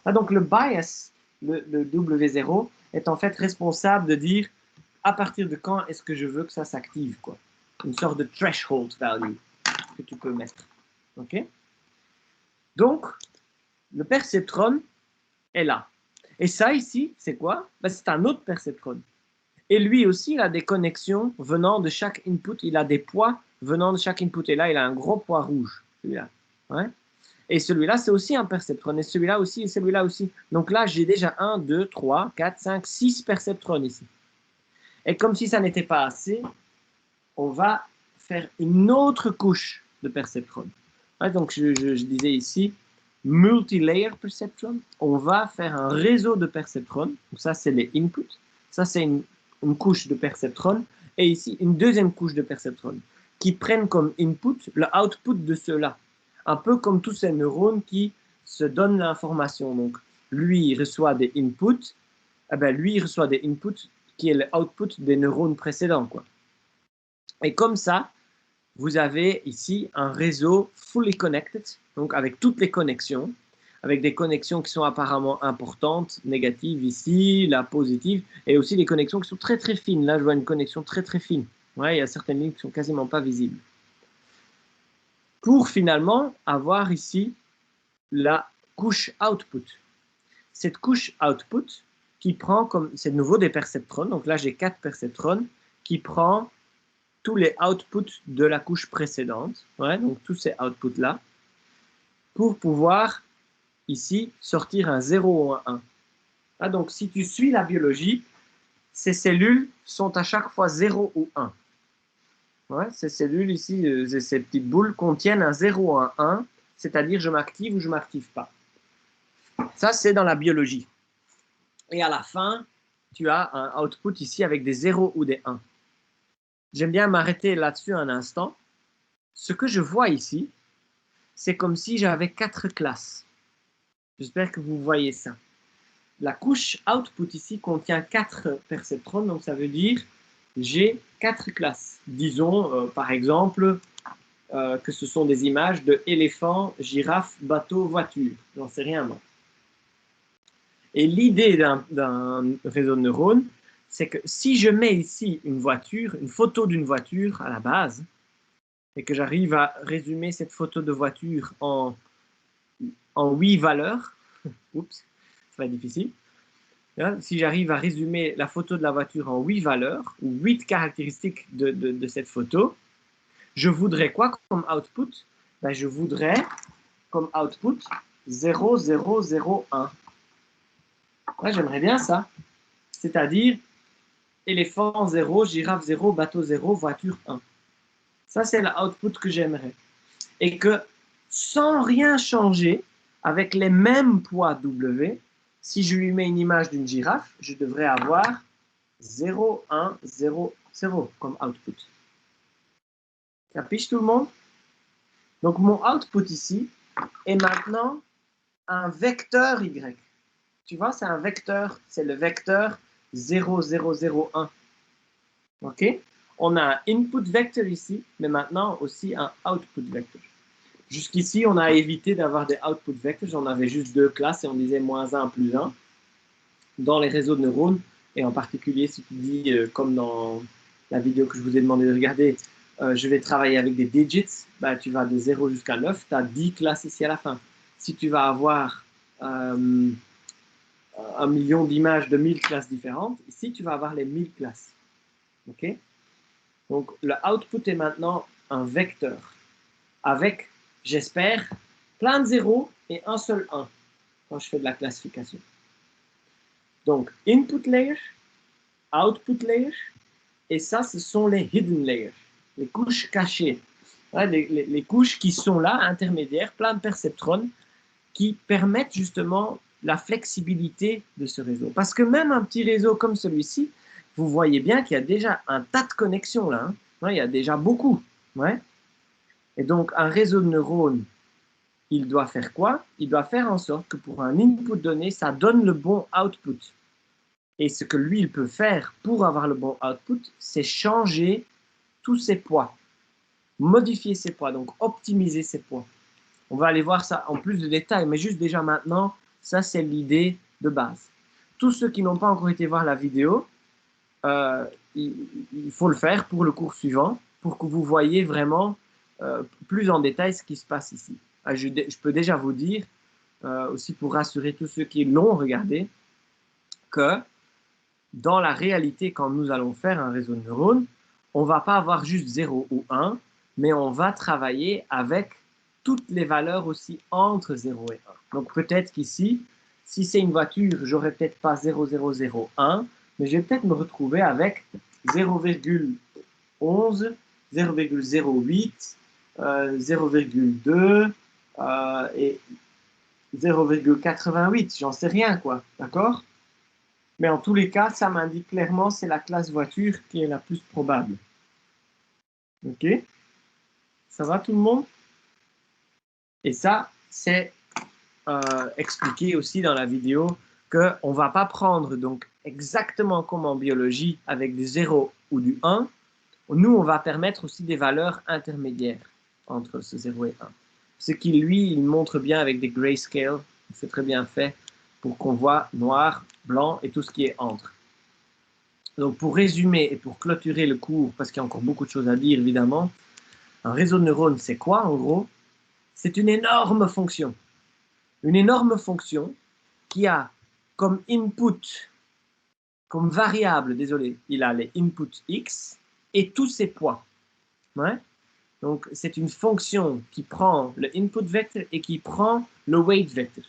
Ah, donc le bias, le W0, est en fait responsable de dire à partir de quand est-ce que je veux que ça s'active, quoi. Une sorte de threshold value que tu peux mettre. Ok? Donc, le perceptron est là. Et ça ici, c'est quoi? Ben, c'est un autre perceptron. Et lui aussi, il a des connexions venant de chaque input. Il a des poids venant de chaque input. Et là, il a un gros poids rouge, celui-là. Ouais? Et celui-là, c'est aussi un perceptron. Et celui-là aussi, et celui-là aussi. Donc là, j'ai déjà 1, 2, 3, 4, 5, 6 perceptrons ici. Et comme si ça n'était pas assez, on va faire une autre couche de perceptron. Ouais, donc, je disais ici, multi-layer perceptron. On va faire un réseau de perceptrons. Donc ça, c'est les inputs. Ça, c'est une couche de perceptrons. Et ici, une deuxième couche de perceptrons qui prennent comme input le output de ceux-là. Un peu comme tous ces neurones qui se donnent l'information. Donc, lui, il reçoit des inputs. Eh ben, lui, il reçoit des inputs qui est le output des neurones précédents, quoi. Et comme ça, vous avez ici un réseau fully connected, donc avec toutes les connexions, avec des connexions qui sont apparemment importantes, négatives ici, la positive, et aussi des connexions qui sont très très fines. Là, je vois une connexion très très fine. Ouais, il y a certaines lignes qui sont quasiment pas visibles. Pour finalement avoir ici la couche output. Cette couche output qui prend comme, c'est de nouveau des perceptrons, donc là j'ai 4 perceptrons, qui prend tous les outputs de la couche précédente, ouais, donc tous ces outputs-là, pour pouvoir ici sortir un 0 ou un 1. Ah, donc si tu suis la biologie, ces cellules sont à chaque fois 0 ou 1. Ouais, ces cellules ici, ces petites boules contiennent un 0 ou un 1, c'est-à-dire je m'active ou je ne m'active pas. Ça, c'est dans la biologie. Et à la fin, tu as un output ici avec des 0 ou des 1. J'aime bien m'arrêter là-dessus un instant. Ce que je vois ici, c'est comme si j'avais 4 classes. J'espère que vous voyez ça. La couche output ici contient 4 perceptrons, donc ça veut dire j'ai 4 classes. Disons, par exemple, que ce sont des images de éléphant, girafe, bateau, voiture. J'en sais rien, moi. Et l'idée d'un réseau de neurones, c'est que si je mets ici une voiture, une photo d'une voiture à la base, et que j'arrive à résumer cette photo de voiture en 8 valeurs, oups, ça va être difficile. Si j'arrive à résumer la photo de la voiture en 8 valeurs, ou 8 caractéristiques de cette photo, je voudrais quoi comme output? Ben, je voudrais comme output 0, 0, 0, 1. Ouais, j'aimerais bien ça. C'est-à-dire éléphant 0, girafe 0, bateau 0, voiture 1. Ça, c'est l'output que j'aimerais. Et que sans rien changer, avec les mêmes poids W, si je lui mets une image d'une girafe, je devrais avoir 0, 1, 0, 0 comme output. Capiche tout le monde? Donc mon output ici est maintenant un vecteur Y. Tu vois, c'est un vecteur, c'est le vecteur 0, 0, 0, 1. OK? On a un input vector ici, mais maintenant aussi un output vector. Jusqu'ici, on a évité d'avoir des output vectors. On avait juste 2 classes et on disait -1 plus 1. dans les réseaux de neurones, et en particulier si tu dis, comme dans la vidéo que je vous ai demandé de regarder, je vais travailler avec des digits, bah, tu vas de 0 jusqu'à 9, tu as 10 classes ici à la fin. Si tu vas avoir 1 million d'images de 1000 classes différentes, ici tu vas avoir les 1000 classes. Ok? Donc le output est maintenant un vecteur avec, j'espère, plein de zéros et un seul 1 quand je fais de la classification. Donc input layer, output layer, et ça, ce sont les hidden layers, les couches cachées. Ouais, les couches qui sont là, intermédiaires, plein de perceptrons, qui permettent justement la flexibilité de ce réseau. Parce que même un petit réseau comme celui-ci, vous voyez bien qu'il y a déjà un tas de connexions là. Hein. Ouais, il y a déjà beaucoup. Ouais. Et donc, un réseau de neurones, il doit faire quoi? Il doit faire en sorte que pour un input donné, ça donne le bon output. Et ce que lui, il peut faire pour avoir le bon output, c'est changer tous ses poids, modifier ses poids, donc optimiser ses poids. On va aller voir ça en plus de détails, mais juste déjà maintenant, ça c'est l'idée de base. Tous ceux qui n'ont pas encore été voir la vidéo, il faut le faire pour le cours suivant, pour que vous voyez vraiment plus en détail ce qui se passe ici. Je peux déjà vous dire, aussi pour rassurer tous ceux qui l'ont regardé, que dans la réalité, quand nous allons faire un réseau de neurones, on ne va pas avoir juste 0 ou 1, mais on va travailler avec toutes les valeurs aussi entre 0 et 1. Donc peut-être qu'ici, si c'est une voiture, j'aurais peut-être pas 0,001, mais je vais peut-être me retrouver avec 0,11, 0,08, 0,2 et 0,88, j'en sais rien quoi, d'accord? Mais en tous les cas, ça m'indique clairement c'est la classe voiture qui est la plus probable. Ok? Ça va tout le monde? Et ça, c'est expliqué aussi dans la vidéo qu'on ne va pas prendre donc exactement comme en biologie avec du 0 ou du 1. Nous, on va permettre aussi des valeurs intermédiaires entre ce 0 et 1. Ce qui, lui, il montre bien avec des grayscale. C'est très bien fait pour qu'on voit noir, blanc et tout ce qui est entre. Donc, pour résumer et pour clôturer le cours, parce qu'il y a encore beaucoup de choses à dire, évidemment, un réseau de neurones, c'est quoi, en gros? C'est une énorme fonction. Une énorme fonction qui a comme input, comme variable, désolé, il a les inputs x et tous ses poids. Ouais? Donc, c'est une fonction qui prend le input vector et qui prend le weight vector.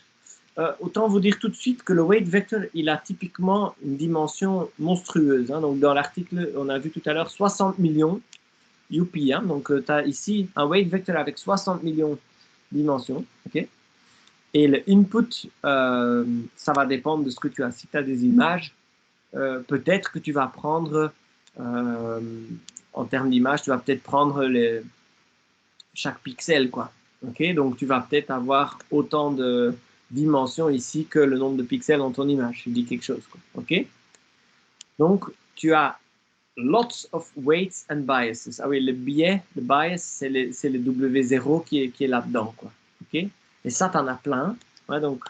Autant vous dire tout de suite que le weight vector, il a typiquement une dimension monstrueuse. Hein. Donc, dans l'article, on a vu tout à l'heure 60 millions, youpi. Hein. Donc, tu as ici un weight vector avec 60 millions de dimensions. Okay. Et le input, ça va dépendre de ce que tu as. Si tu as des images, peut-être que tu vas prendre, en termes d'image, tu vas peut-être prendre chaque pixel, quoi. Okay, donc, tu vas peut-être avoir autant de dimensions ici que le nombre de pixels dans ton image. Je dis quelque chose, quoi. OK? Donc, tu as lots of weights and biases. Ah oui, le biais, le bias, c'est le W0 qui est là-dedans, quoi. OK? Et ça, tu en as plein. Ouais, donc,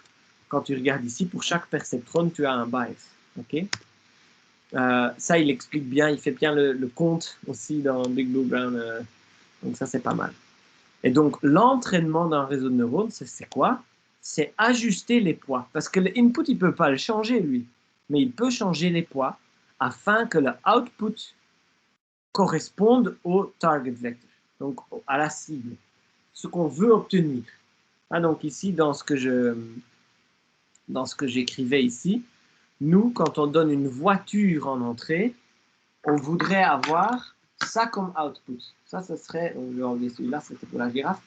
quand tu regardes ici, pour chaque perceptron, tu as un bias. OK? Ça, il explique bien, il fait bien le compte aussi dans Big Blue Brown. Donc, ça, c'est pas mal. Et donc, l'entraînement d'un réseau de neurones, c'est quoi? C'est ajuster les poids. Parce que l'input, il ne peut pas le changer, lui. Mais il peut changer les poids afin que le output corresponde au target vector, donc à la cible, ce qu'on veut obtenir. Ah, donc ici, dans ce que j'écrivais ici, nous, quand on donne une voiture en entrée, on voudrait avoir ça comme output. Ça serait, je vais enlever celui-là, c'était pour la girafe.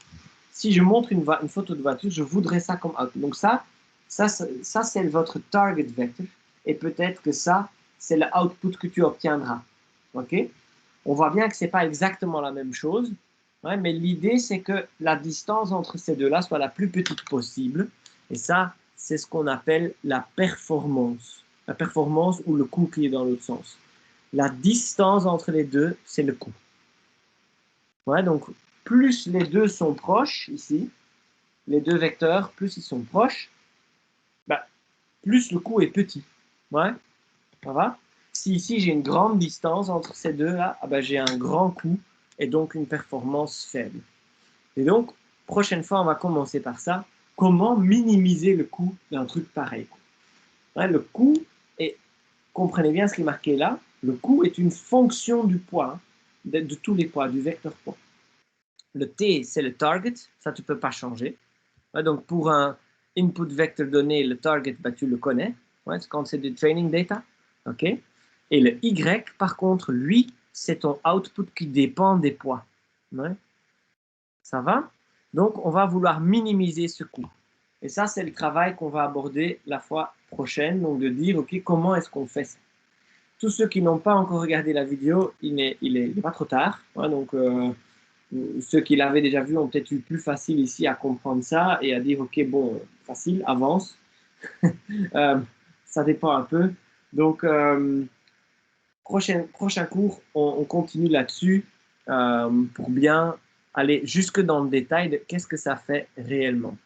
Si je montre une photo de voiture, je voudrais ça comme output. Donc ça c'est votre target vector. Et peut-être que ça, c'est le output que tu obtiendras. OK? On voit bien que ce n'est pas exactement la même chose. Ouais, mais l'idée, c'est que la distance entre ces deux-là soit la plus petite possible. Et ça, c'est ce qu'on appelle la performance. La performance ou le coût qui est dans l'autre sens. La distance entre les deux, c'est le coût. Ouais, donc, plus les deux sont proches, ici, les deux vecteurs, plus ils sont proches, bah, plus le coût est petit. Ouais, ça va? Si ici j'ai une grande distance entre ces deux-là, ah ben, j'ai un grand coût et donc une performance faible. Et donc, prochaine fois, on va commencer par ça. Comment minimiser le coût d'un truc pareil? Ouais, le coût est, comprenez bien ce qui est marqué là, le coût est une fonction du poids, hein, de tous les poids, du vecteur poids. Le T, c'est le target, ça tu ne peux pas changer. Ouais, donc pour un input vector donné, le target, bah, tu le connais, ouais, quand c'est du training data. Okay. Et le Y, par contre, lui, c'est ton output qui dépend des poids. Ouais. Ça va? Donc, on va vouloir minimiser ce coût. Et ça, c'est le travail qu'on va aborder la fois prochaine, donc de dire, OK, comment est-ce qu'on fait ça? Tous ceux qui n'ont pas encore regardé la vidéo, il n'est pas trop tard. Ouais, donc, ceux qui l'avaient déjà vu ont peut-être eu plus facile ici à comprendre ça et à dire, OK, bon, facile, avance. Ça dépend un peu. Donc, prochain cours, on continue là-dessus pour bien aller jusque dans le détail de qu'est-ce que ça fait réellement.